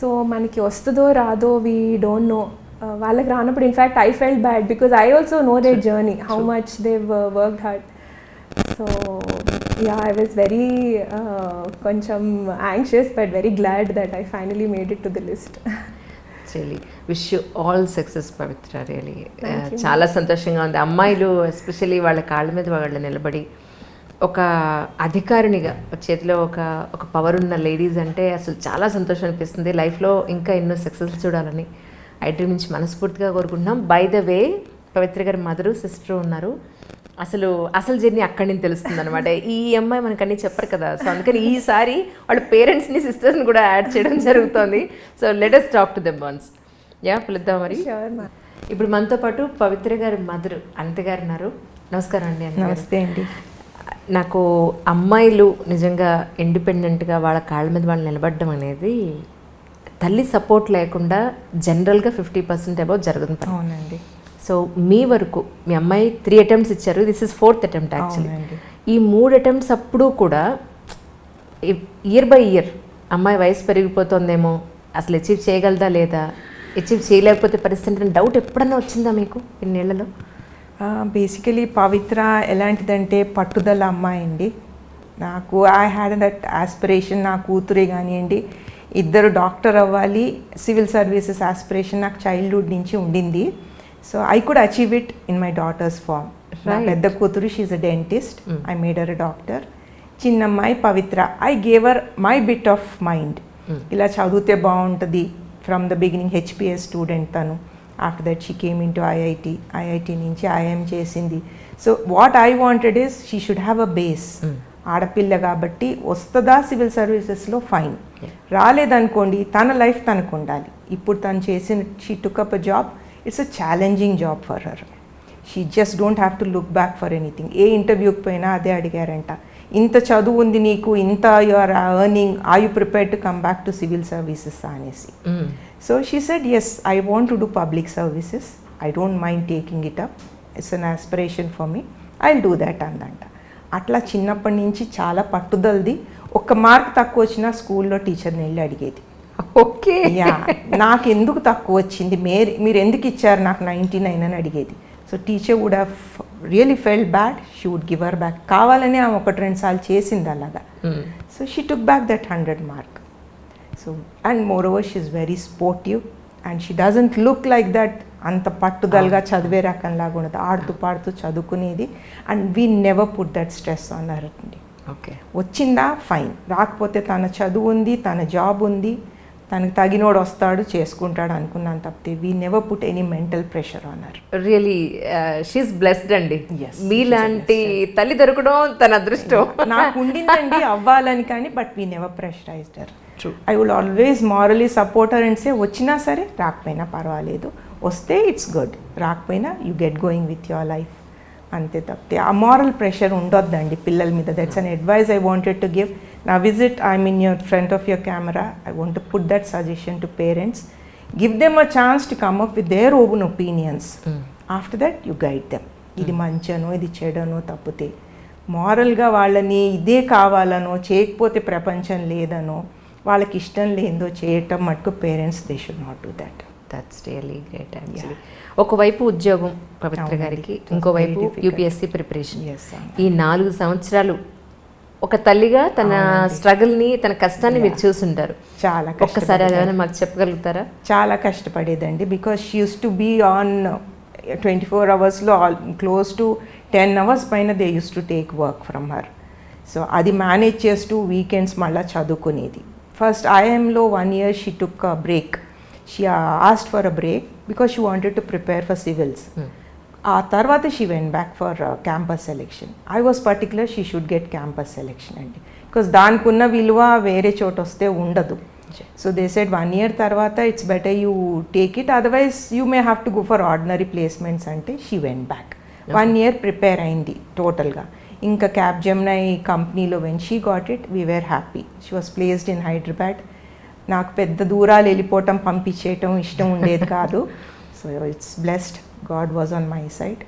So manaki vastudo raado we don't know. Vallaki raanappudu in fact I felt bad, because I also know their journey, how much they've worked hard. So yeah, I was very koncham anxious, but very glad that I finally made it to the list. Really wish you all success, Pavithra. Really చాలా సంతోషంగా ఉంది. అమ్మాయిలు especially వాళ్ళ కాళ్ళ మీద వాళ్ళు నిలబడి ఒక అధికారినిగా చేతిలో ఒక పవర్ ఉన్న లేడీస్ అంటే అసలు చాలా సంతోషం అనిపిస్తుంది. లైఫ్లో ఇంకా ఎన్నో సక్సెస్ చూడాలని iDream నుంచి మనస్ఫూర్తిగా కోరుకుంటున్నాం. బై ద వే, పవిత్ర గారి మదరు, సిస్టర్ ఉన్నారు. అసలు జర్నీ అక్కడి నుంచి తెలుస్తుంది అనమాట. ఈ అమ్మాయి మనకు అన్నీ చెప్పరు కదా, సో అందుకని ఈసారి వాళ్ళ పేరెంట్స్ని సిస్టర్స్ని కూడా యాడ్ చేయడం జరుగుతుంది. So let us talk to them once. పిలుద్దాం మరి. ఇప్పుడు మనతో పాటు పవిత్ర గారి మదర్ అనిత గారు ఉన్నారు. నమస్కారం అండి. నమస్తే అండి. నాకు అమ్మాయిలు నిజంగా ఇండిపెండెంట్గా వాళ్ళ కాళ్ళ మీద వాళ్ళు నిలబడడం అనేది తల్లి సపోర్ట్ లేకుండా జనరల్గా 50% అబౌవ్ జరగదు. అవునండి. సో మీ వరకు మీ అమ్మాయి 3 attempts ఇచ్చారు, this is 4th attempt actually. ఈ 3 attempts అప్పుడు కూడా ఇయర్ బై ఇయర్ అమ్మాయి వయసు పెరిగిపోతుందేమో, అసలు అచీవ్ చేయగలదా లేదా, అచీవ్ చేయలేకపోతే పరిస్థితి డౌట్ ఎప్పుడన్నా వచ్చిందా మీకు ఇన్నేళ్లలో? బేసికలీ పవిత్ర ఎలాంటిదంటే పట్టుదల అమ్మాయి అండి. నాకు ఐ హ్యాడ్ దట్ ఆస్పిరేషన్, నా కూతురే కానివ్వండి, ఇద్దరు డాక్టర్ అవ్వాలి, సివిల్ సర్వీసెస్ ఆస్పిరేషన్ నాకు చైల్డ్హుడ్ నుంచి ఉండింది. So I could achieve it in my daughter's form. నా పెద్ద కూతురు she's a dentist, I made her a doctor. చిన్నమ్మాయి Pavitra, I gave her my bit of mind, ఇలా చదివితే బాగుంటుంది. From the beginning HPS student తను. After that she came in to IIT నుంచి IM చేసింది. So what I wanted is she should have a base. ఆడపిల్ల కాబట్టి వస్తుందా సివిల్ సర్వీసెస్లో ఫైన్, రాలేదనుకోండి తన లైఫ్ తనకు ఉండాలి. ఇప్పుడు తను చేసిన she took up a job, it's a challenging job for her. She just don't have to look back for anything. ఏ ఇంటర్వ్యూకి పోయినా అదే అడిగారంట, ఇంత చదువు ఉంది నీకు, ఇంత you are earning, are you prepared to come back to civil services అనేసి. So she said yes, I want to do public services, I don't mind taking it up, it's an aspiration for me, I will do that అందంట. అట్లా చిన్నప్పటి నుంచి చాలా పట్టుదలది. ఒక్క mark తక్కువ వచ్చినా స్కూల్లో టీచర్ని వెళ్ళి అడిగేది. ఓకే, యా నాకు ఎందుకు తక్కువ వచ్చింది, మీరు ఎందుకు ఇచ్చారు నాకు 99 అని అడిగేది. So teacher would have really felt bad, she would give her back. కావాలని ఆమె 1-2 సార్లు చేసింది అలాగా. So she took back that 100 mark. So and moreover she is very sportive and she doesn't look like that అంత పట్టుదలగా చదివే రకంలాగా ఉండదు, ఆడుతూ పాడుతూ చదువుకునేది. And we never put that stress on her అండి. ఓకే, వచ్చిందా ఫైన్, రాకపోతే తన చదువు ఉంది, తన జాబ్ ఉంది, తనకు తగినోడు వస్తాడు చేసుకుంటాడు అనుకున్నాను తప్పితే we never put any mental pressure on her. Really she's blessed అండి. మీలాంటి తల్లి దొరకడం తన అదృష్టం. నాకు ఉండిందండి అవ్వాలని, కానీ but we never pressurised her. I would always morally support her and say వచ్చినా సరే రాకపోయినా పర్వాలేదు, వస్తే ఇట్స్ గుడ్, రాకపోయినా you get going with your life, అంతే తప్పితే ఆ మారల్ ప్రెషర్ ఉండొద్దండి పిల్లల మీద. That's an advice I wanted to give. నా visit I mean your front of your camera, I want to put that suggestion to parents. Give them a chance to come up with their own opinions. After that you guide them. ఇది మంచనో ఇది చెడనో తప్పితే మారల్గా వాళ్ళని ఇదే కావాలనో, చేయకపోతే ప్రపంచం లేదనో, వాళ్ళకి ఇష్టం లేదో చేయటం మటుకు parents they should not do that. That's really great actually. ఒకవైపు ఉద్యోగం పవిత్ర గారికి, ఇంకోవైపు యూపీఎస్సీ ప్రిపరేషన్. ఈ 4 సంవత్సరాలు ఒక తల్లిగా తన స్ట్రగుల్ని, తన కష్టాన్ని మీరు చూసుంటారు. చాలా ఒక్కసారి అదేమైనా మాకు చెప్పగలుగుతారా? చాలా కష్టపడేదండి. Because she used to be on 24 hours close to 10 hours పైన they used to take work from her. So అది మేనేజ్ చేస్తూ వీకెండ్స్ మళ్ళీ చదువుకునేది. ఫస్ట్ ఐఎంలో 1 year she took a break. She asked for a break because she wanted to prepare for civils. ఆ తర్వాత she went back for campus selection. I was particular she should get campus selection అండి, because దానికి ఉన్న విలువ వేరే చోట వస్తే ఉండదు. సో దే సెడ్ 1 year తర్వాత it's better you take it, otherwise you may have to go for ordinary placements అంటే she went back. 1 year prepare అయింది టోటల్గా. ఇంకా క్యాప్జెమినై కంపెనీలో when she got it we were happy. She was placed in Hyderabad. నాకు పెద్ద దూరాలు వెళ్ళిపోవటం, పంపించేయటం ఇష్టం ఉండేది కాదు. So it's blessed, God was on my side.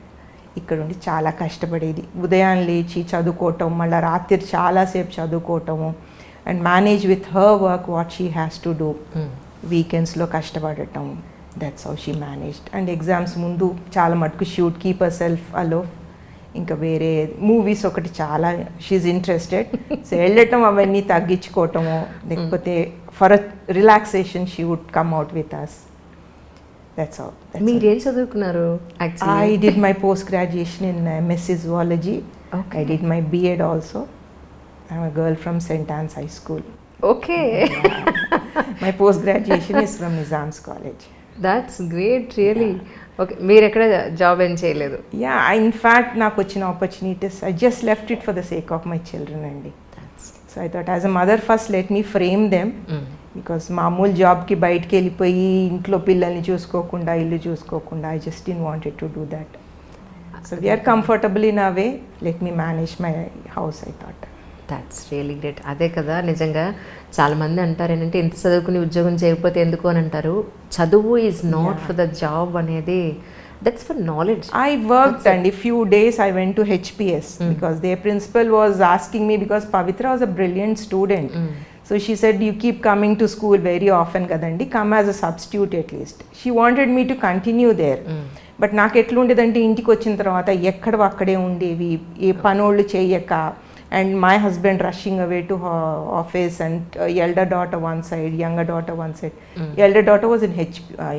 ఇక్కడ ఉండి చాలా కష్టపడేది. ఉదయం లేచి చదువుకోవటం, మళ్ళీ రాత్రి చాలాసేపు చదువుకోవటము, and manage with her work what she has to do. వీకెండ్స్లో కష్టపడటం, that's how she managed. And exams ముందు చాలా మటుకు she would keep herself aloof. ఇంకా వేరే మూవీస్ ఒకటి చాలా షీఈ్ ఇంట్రెస్టెడ్. సో వెళ్ళటం అవన్నీ తగ్గించుకోవటము, లేకపోతే for relaxation she would come out with us. That's all. మీరేం చదువుకున్నారు? I did my post graduation in MSc Zoology. I did my B.Ed also. I'm a girl from St. Anne's High School. Okay. My post graduation is from Nizam's College. That's great really. Okay, మీరు ఎక్కడ job ఏం చేయలేదు? Yeah, in fact నాకు వచ్చిన opportunities I just left it for the sake of my children అండి. So I thought as a mother first let me frame them, because మామూలు జాబ్కి బయటికి వెళ్ళిపోయి ఇంట్లో పిల్లల్ని చూసుకోకుండా ఇల్లు చూసుకోకుండా I just in wanted to do that. So we're comfortable in a way, let me manage my house I thought. That's really great. అదే కదా, నిజంగా చాలామంది అంటారు ఏంటంటే ఇంత చదువుకుని ఉద్యోగం చేయకపోతే ఎందుకు అని అంటారు. చదువు is not for the job అనేది, that's for knowledge. I worked and a few days I went to HPS because their principal was asking me, because Pavithra was a brilliant student. So she said, you keep coming to school very often kadandi, come as a substitute at least. She wanted me to continue there. But నాకు ఎట్లుండేదంటే ఇంటికి వచ్చిన తర్వాత ఎక్కడ అక్కడే ఉండేవి, ఏ పనోళ్ళు చేయక, and my husband rushing away to office and elder daughter one side, younger daughter one side. Elder daughter was in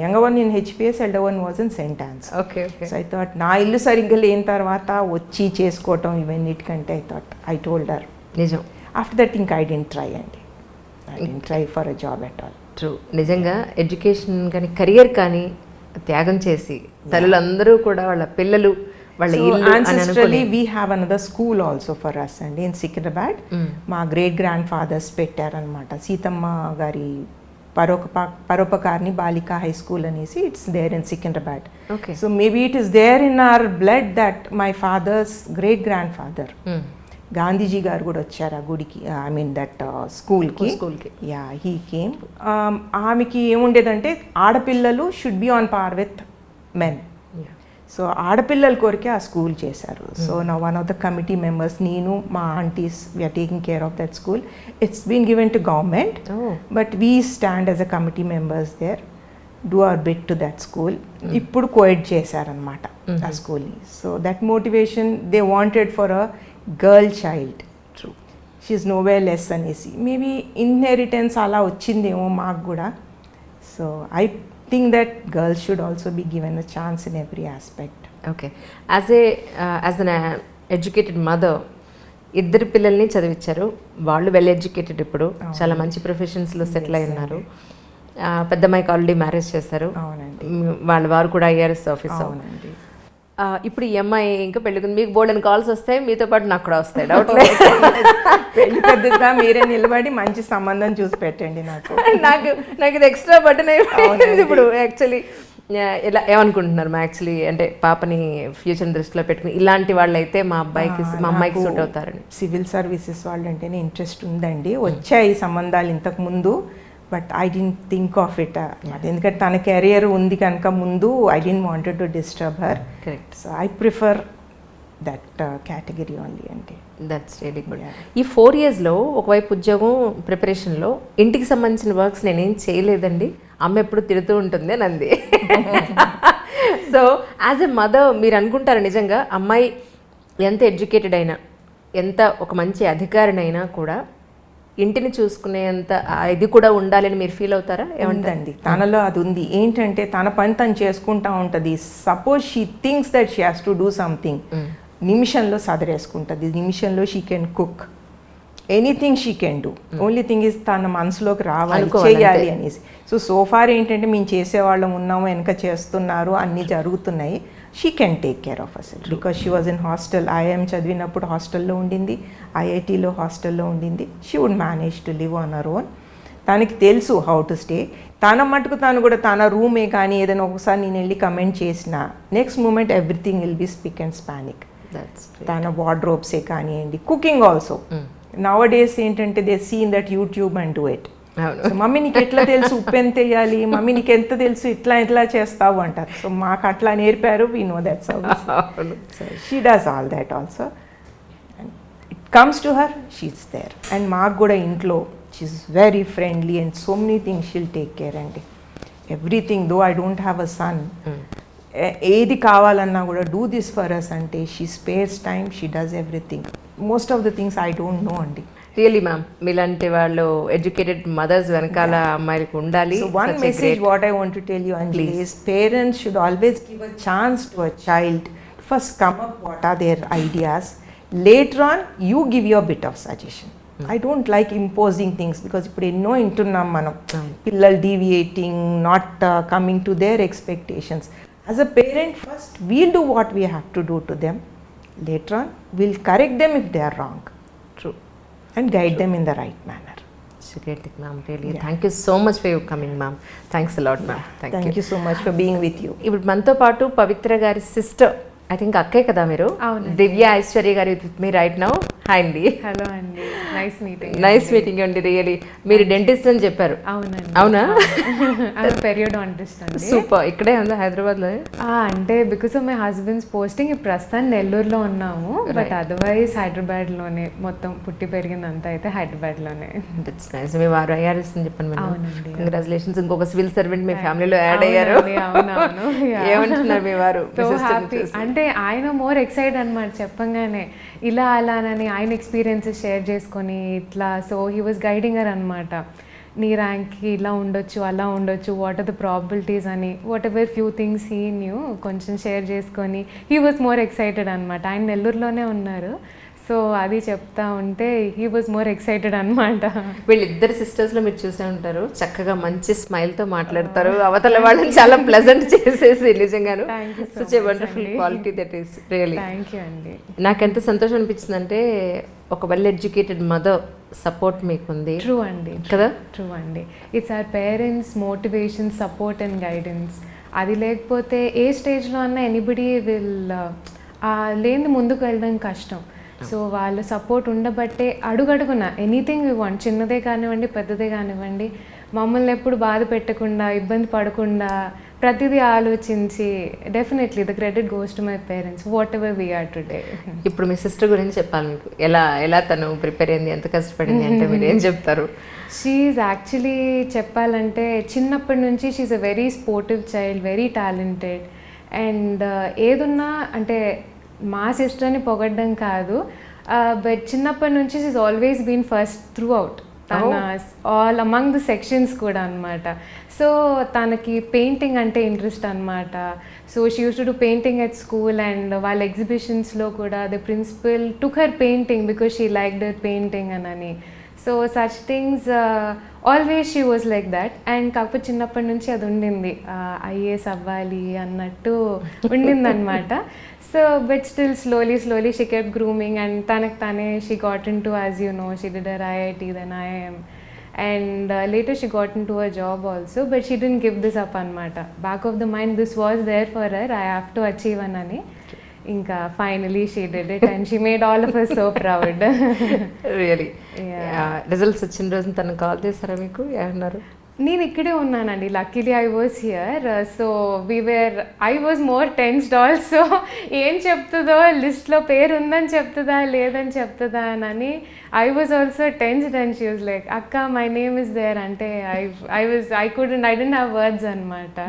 younger one in HPS, elder one was in St. Anne's. Okay. So I thought నా ఇల్లు సరిగ్గా లేని తర్వాత వచ్చి చేసుకోవటం ఇవన్నిటికంటే I told her. నిజం. After that ఇంకా I didn't try అండి. I didn't try for a job at all. True. నిజంగా ఎడ్యుకేషన్ కానీ కెరియర్ కానీ త్యాగం చేసి తల్లులందరూ కూడా వాళ్ళ పిల్లలు వాళ్ళ ఇల్లు ancestrally we have another school also for us and in Sitarama మా గ్రేట్ గ్రాండ్ ఫాదర్స్ పెట్టారనమాట. సీతమ్మ గారి పరోపకారిణి బాలికా హై స్కూల్ అనేసి, it's there in Secunderabad. Okay. So maybe it is there in our blood that my father's great grandfather Gandhiji గారు కూడా వచ్చారు ఆ గుడికి, I mean that స్కూల్కి. Yeah, he came. ఆమెకి ఏముండేదంటే ఆడపిల్లలు should be on par with men. So ఆడపిల్లల కొరికే ఆ స్కూల్ చేశారు. సో నా one of the committee members, నేను మా aunties, we're taking care of that school. It's been given to government, but we stand as a committee members there, do our bit to that school. ఇప్పుడు coed చేశారనమాట ఆ స్కూల్ని. So that motivation they wanted for a girl child. True, she's no way less అనేసి maybe inheritance అలా వచ్చిందేమో మాకు కూడా. So I think that girls should also be given a chance in every aspect. Okay, as an educated mother, ఇద్దరు పిల్లల్ని చదివించారు, వాళ్ళు well educated, ఇప్పుడు చాలా మంచి ప్రొఫెషన్స్లో సెటిల్ అయి ఉన్నారు. పెద్దమ్మాయికి ఆల్రెడీ మ్యారేజ్ చేశారు. అవునండి. వాళ్ళ వారు కూడా IRS ఆఫీసర్. అవునండి. ఇప్పుడు ఈ అమ్మాయి ఇంకా పెళ్ళికుంది, మీకు బోల్డ్ అని కాల్స్ వస్తాయి, మీతో పాటు నాకు కూడా వస్తాయి. డౌట్ పెళ్లి పెద్దగా మీరే నిలబడి మంచి సంబంధం చూసి పెట్టండి నాకు. నాకు ఇది ఎక్స్ట్రా బటన్ అయిపోయింది ఇప్పుడు. యాక్చువల్లీ ఇలా ఏమనుకుంటున్నారు యాక్చువల్లీ, అంటే పాపని ఫ్యూచర్ దృష్టిలో పెట్టుకుని ఇలాంటి వాళ్ళు అయితే మా అమ్మాయికి సూట్ అవుతారని. సివిల్ సర్వీసెస్ వాళ్ళు అంటేనే ఇంట్రెస్ట్ ఉందండి. వచ్చాయి సంబంధాలు ఇంతకు ముందు, but I didn't think of it. ఎందుకంటే తన కెరియర్ ఉంది కనుక ముందు, I didn't wanted to disturb her. Correct. So I prefer that category only అంటే. That's really good. ఈ 4 yearsలో ఒకవైపు ఉద్యోగం ప్రిపరేషన్లో ఇంటికి సంబంధించిన వర్క్స్ నేనేం చేయలేదండి, అమ్మ ఎప్పుడు తిడుతూ ఉంటుంది అని అంది. సో యాజ్ ఎ మదర్ మీరు అనుకుంటారు నిజంగా అమ్మాయి ఎంత ఎడ్యుకేటెడ్ అయినా, ఎంత ఒక మంచి అధికారినైనా కూడా ఇంటిని చూసుకునేంత ఇది కూడా ఉండాలని మీరు ఫీల్ అవుతారా? ఏమంటండి, తనలో అది ఉంది. ఏంటంటే తన పని తను చేసుకుంటా ఉంటుంది. Suppose she thinks that she has to do something, నిమిషంలో సదరేసుకుంటుంది. నిమిషంలో she can cook anything, she can do. Only thing is తన మనసులోకి రావాలి, చేయాలి అనేసి. సో ఫార్ ఏంటంటే మేము చేసేవాళ్ళం ఉన్నాము, వెనక చేస్తున్నారు, అన్నీ జరుగుతున్నాయి. She can take care of herself because she was in hostel. IM చదివినప్పుడు హాస్టల్లో ఉండింది, IITలో హాస్టల్లో ఉండింది. She would manage to live on her own. తనకి తెలుసు హౌ టు స్టే. తన మటుకు తను కూడా తన రూమే కానీ ఏదైనా ఒకసారి నేను వెళ్ళి కమెంట్ చేసిన next moment everything will be spick and span. తన వార్డ్రోబ్సే కానివ్వండి, కుకింగ్ ఆల్సో. నవ్ డేస్ ఏంటంటే they seen that YouTube and do it. Mummy నీకు ఎట్లా తెలుసు ఉప్పు ఎంత వేయాలి, మమ్మీ నీకు ఎంత తెలుసు ఇట్లా చేస్తావు అంటారు. సో మాకు అట్లా నేర్పారు. We know that's how. So she does all that also. It comes to her, she's there. And మాకు కూడా ఇంట్లో she's very friendly and so many things she'll take care అండి. Everything. Though I don't have a son, ఏది కావాలన్నా కూడా do this for us అంటే she spares time, she does everything. Most of the things I don't know అండి. Really ma'am, మీలాంటి వాళ్ళు educated mothers వెనకాల అమ్మాయిలకు ఉండాలి. So one message what I want to tell you, Anjali, is parents should always give a chance to a child to first come up what are their ideas. Later on, you give your bit of suggestion. I don't like imposing things because ఇప్పుడు ఎన్నో వింటున్నాం మనం, పిల్లలు deviating, not coming to their expectations. As a parent first we'll do what we have to do to them, later on we'll correct them if they are wrong. True. And guide them in the right manner. Great, ma'am. Really, thank you so much for your coming, ma'am. Thanks a lot, ma'am. Thank you so much for being with you. ఇప్పుడు మనతో పాటు పవిత్ర గారి sister, I think అక్కే కదా మీరు, దివ్య ఐశ్వర్య గారు with me right now. Hi అండి. Hello అండి, నైస్ మీటింగ్. నైస్ మీటింగ్ అండి. రియలీ మీరు డెంటిస్ట్ అని చెప్పారు. అవునండి. అవునా? పెరియోడాంటిస్ట్ అండి. సూపర్. ఇక్కడే ఉందా హైదరాబాద్లో? అంటే because of my husband's posting ప్రస్తుతం నెల్లూరులో ఉన్నాము, బట్ అదర్వైజ్ హైదరాబాద్లోనే మొత్తం పుట్టి పెరిగిందంతా అయితే హైదరాబాద్లోనే. That's nice. మీ వారు ఐఆర్ఎస్ అని చెప్పాను మేడం. కంగ్రాచులేషన్స్. ఇంకొక సివిల్ సర్వెంట్ మీ ఫ్యామిలీలో యాడ్ అయ్యారు. అవునవును. ఏమంటున్నారు మీ వారు? So happy. అంటే ఆయన మోర్ ఎక్సైట్ అనమాట చెప్పంగానే, ఇలా అలానని ఆయన ఎక్స్పీరియన్సెస్ షేర్ చేసుకొని ఇట్లా. So he was guiding her అనమాట, నీ ర్యాంక్కి ఇలా ఉండొచ్చు, అలా ఉండొచ్చు, వాట్ ఆర్ ద ప్రాబిలిటీస్ అని, what ever few things he knew కొంచెం షేర్ చేసుకొని హీ వాజ్ మోర్ ఎక్సైటెడ్ అనమాట. ఆయన నెల్లూరులోనే ఉన్నారు, సో అది చెప్తా ఉంటే హీ వాజ్ మోర్ ఎక్సైటెడ్ అనమాట. వీళ్ళిద్దరు సిస్టర్స్లో మీరు చూసే ఉంటారు, చక్కగా మంచి స్మైల్తో మాట్లాడతారు, అవతల వాళ్ళని చాలా ప్లెజెంట్ చేసేసి నిజంగాను such a wonderful quality that is really. Thank you అండి. నాకు ఎంత సంతోషం అనిపించిందంటే ఒక వెల్ ఎడ్యుకేటెడ్ మదర్ సపోర్ట్ మీకుంది. ట్రూ అండి కదా? ట్రూ అండి. It's our parents motivation, support and guidance. అది లేకపోతే ఏ స్టేజ్లో అన్నా ఎనీబడి విల్ లేని ముందుకు వెళ్ళడం కష్టం. సో వాళ్ళ సపోర్ట్ ఉండబట్టే అడుగడుగున ఎనీథింగ్ వి వాంట్, చిన్నదే కానివ్వండి పెద్దదే కానివ్వండి, మమ్మల్ని ఎప్పుడు బాధ పెట్టకుండా ఇబ్బంది పడకుండా ప్రతిదీ ఆలోచించి, definitely the credit goes to my parents whatever we're today. ఇప్పుడు మీ సిస్టర్ గురించి చెప్పాలి మీకు, ఎలా తను ప్రిపేర్ అయింది, ఎంత కష్టపడింది అంటే మీరు ఏం చెప్తారు? షీఈ్ యాక్చువల్లీ చెప్పాలంటే చిన్నప్పటి నుంచి she's a very sportive child, very talented. And ఏదున్నా అంటే మా సిస్టర్ని పొగడ్డం కాదు, బట్ చిన్నప్పటి నుంచి she's always been first throughout. తన ఆల్ అమంగ్ ద సెక్షన్స్ కూడా అనమాట. సో తనకి పెయింటింగ్ అంటే ఇంట్రెస్ట్ అనమాట. So she used to do painting at school, and వాళ్ళ ఎగ్జిబిషన్స్లో కూడా the principal took her painting because she liked her painting అని. So such things always she was like that. And కాకపోతే చిన్నప్పటి నుంచి అది ఉండింది, ఐఏఎస్ అవ్వాలి అన్నట్టు ఉండిందనమాట. So but still slowly she kept grooming, and tanak tane she got into, as you know, she did her IIT then IIM, and later she got into a job also, but she didn't give this up anamata. Back of the mind this was there for her, I have to achieve anani. Inka finally she did it and she made all of us so proud. Really? Yeah. Results వచ్చిన రోజు తను call చేశారా మీకు? ఏమన్నారు? నేను ఇక్కడే ఉన్నానండి, luckily I was here. So I was more tensed also. ఏం చెప్తుందో, లిస్ట్లో పేరు ఉందని చెప్తుందా లేదని చెప్తుందా అని I was also tensed. And she was like, అక్క మై నేమ్ ఇస్ దేర్ అంటే ఐ డెంట్ హ్యావ్ వర్డ్స్ అనమాట.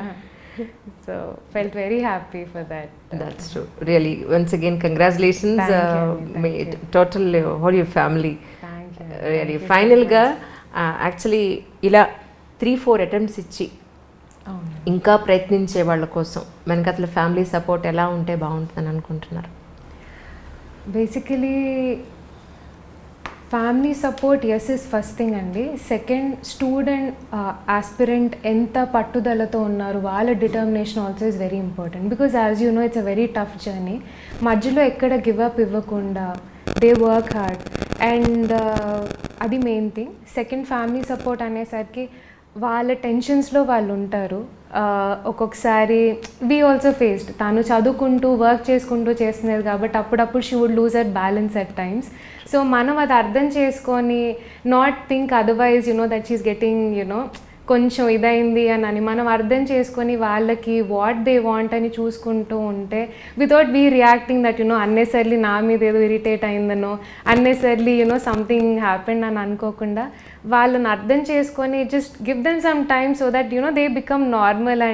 So felt very happy for that. That's true. Really, once again, congratulations. Total whole your family. Thank you. Really, final గా actually ఇలా 3-4 attempts ఇచ్చి ఇంకా ప్రయత్నించే వాళ్ళ కోసం మనకి అసలు ఫ్యామిలీ సపోర్ట్ ఎలా ఉంటే బాగుంటుందని అనుకుంటున్నారు? Basically family support as is first thing అండి. సెకండ్, స్టూడెంట్ ఆస్పిరెంట్ ఎంత పట్టుదలతో ఉన్నారు, వాళ్ళ determination also is very important. Because as you know it's a very tough journey. మధ్యలో ఎక్కడ గివ్ అప్ ఇవ్వకుండా దే వర్క్ హార్డ్, అండ్ అది main thing. Second, family support అనేసరికి వాళ్ళ టెన్షన్స్లో వాళ్ళు ఉంటారు. ఒక్కొక్కసారి వీ ఆల్సో ఫేస్డ్, తను చదువుకుంటూ వర్క్ చేసుకుంటూ చేస్తున్నది కాబట్టి అప్పుడప్పుడు she would lose at balance at times. So మనం అది అర్థం చేసుకొని not think otherwise that she's getting కొంచెం ఇదైంది అని మనం అర్థం చేసుకొని వాళ్ళకి వాట్ దే వాంట్ అని చూసుకుంటూ ఉంటే, without be reacting that unnecessarily నా మీద ఏదో ఇరిటేట్ అయిందనో, అన్నెసర్లీ సంథింగ్ హ్యాపెండ్ అని అనుకోకుండా వాళ్ళని అర్థం చేసుకొని just give them some time so that they become normal.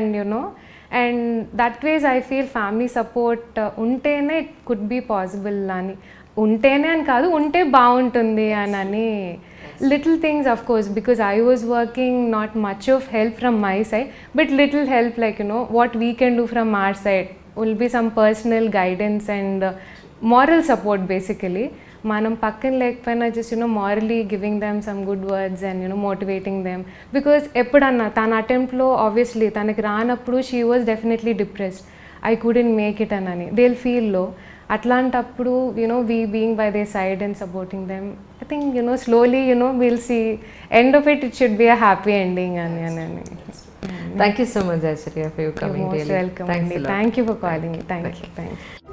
And that ways I feel family support ఉంటేనే ఇట్ కుడ్ బీ పాసిబుల్ అని. ఉంటేనే అని కాదు, ఉంటే బాగుంటుంది అని. Little things, of course, because I was working, not much of help from my side, but little help like what we can do from our side will be some personal guidance and moral support basically. మనం పక్కన లేకపోయినా just morally giving them some good words and motivating them. Because ఎప్పుడన్నా తన అటెంప్ట్లో obviously తనకి రానప్పుడు she was definitely depressed, I couldn't make it అని they will feel low. అట్లాంటప్పుడు we being by they side and supporting them, I think slowly will see end of it should be a happy ending అని. Thank you so much, Aishwarya, for your coming. You're most welcome. Thank you for calling me. Thank you.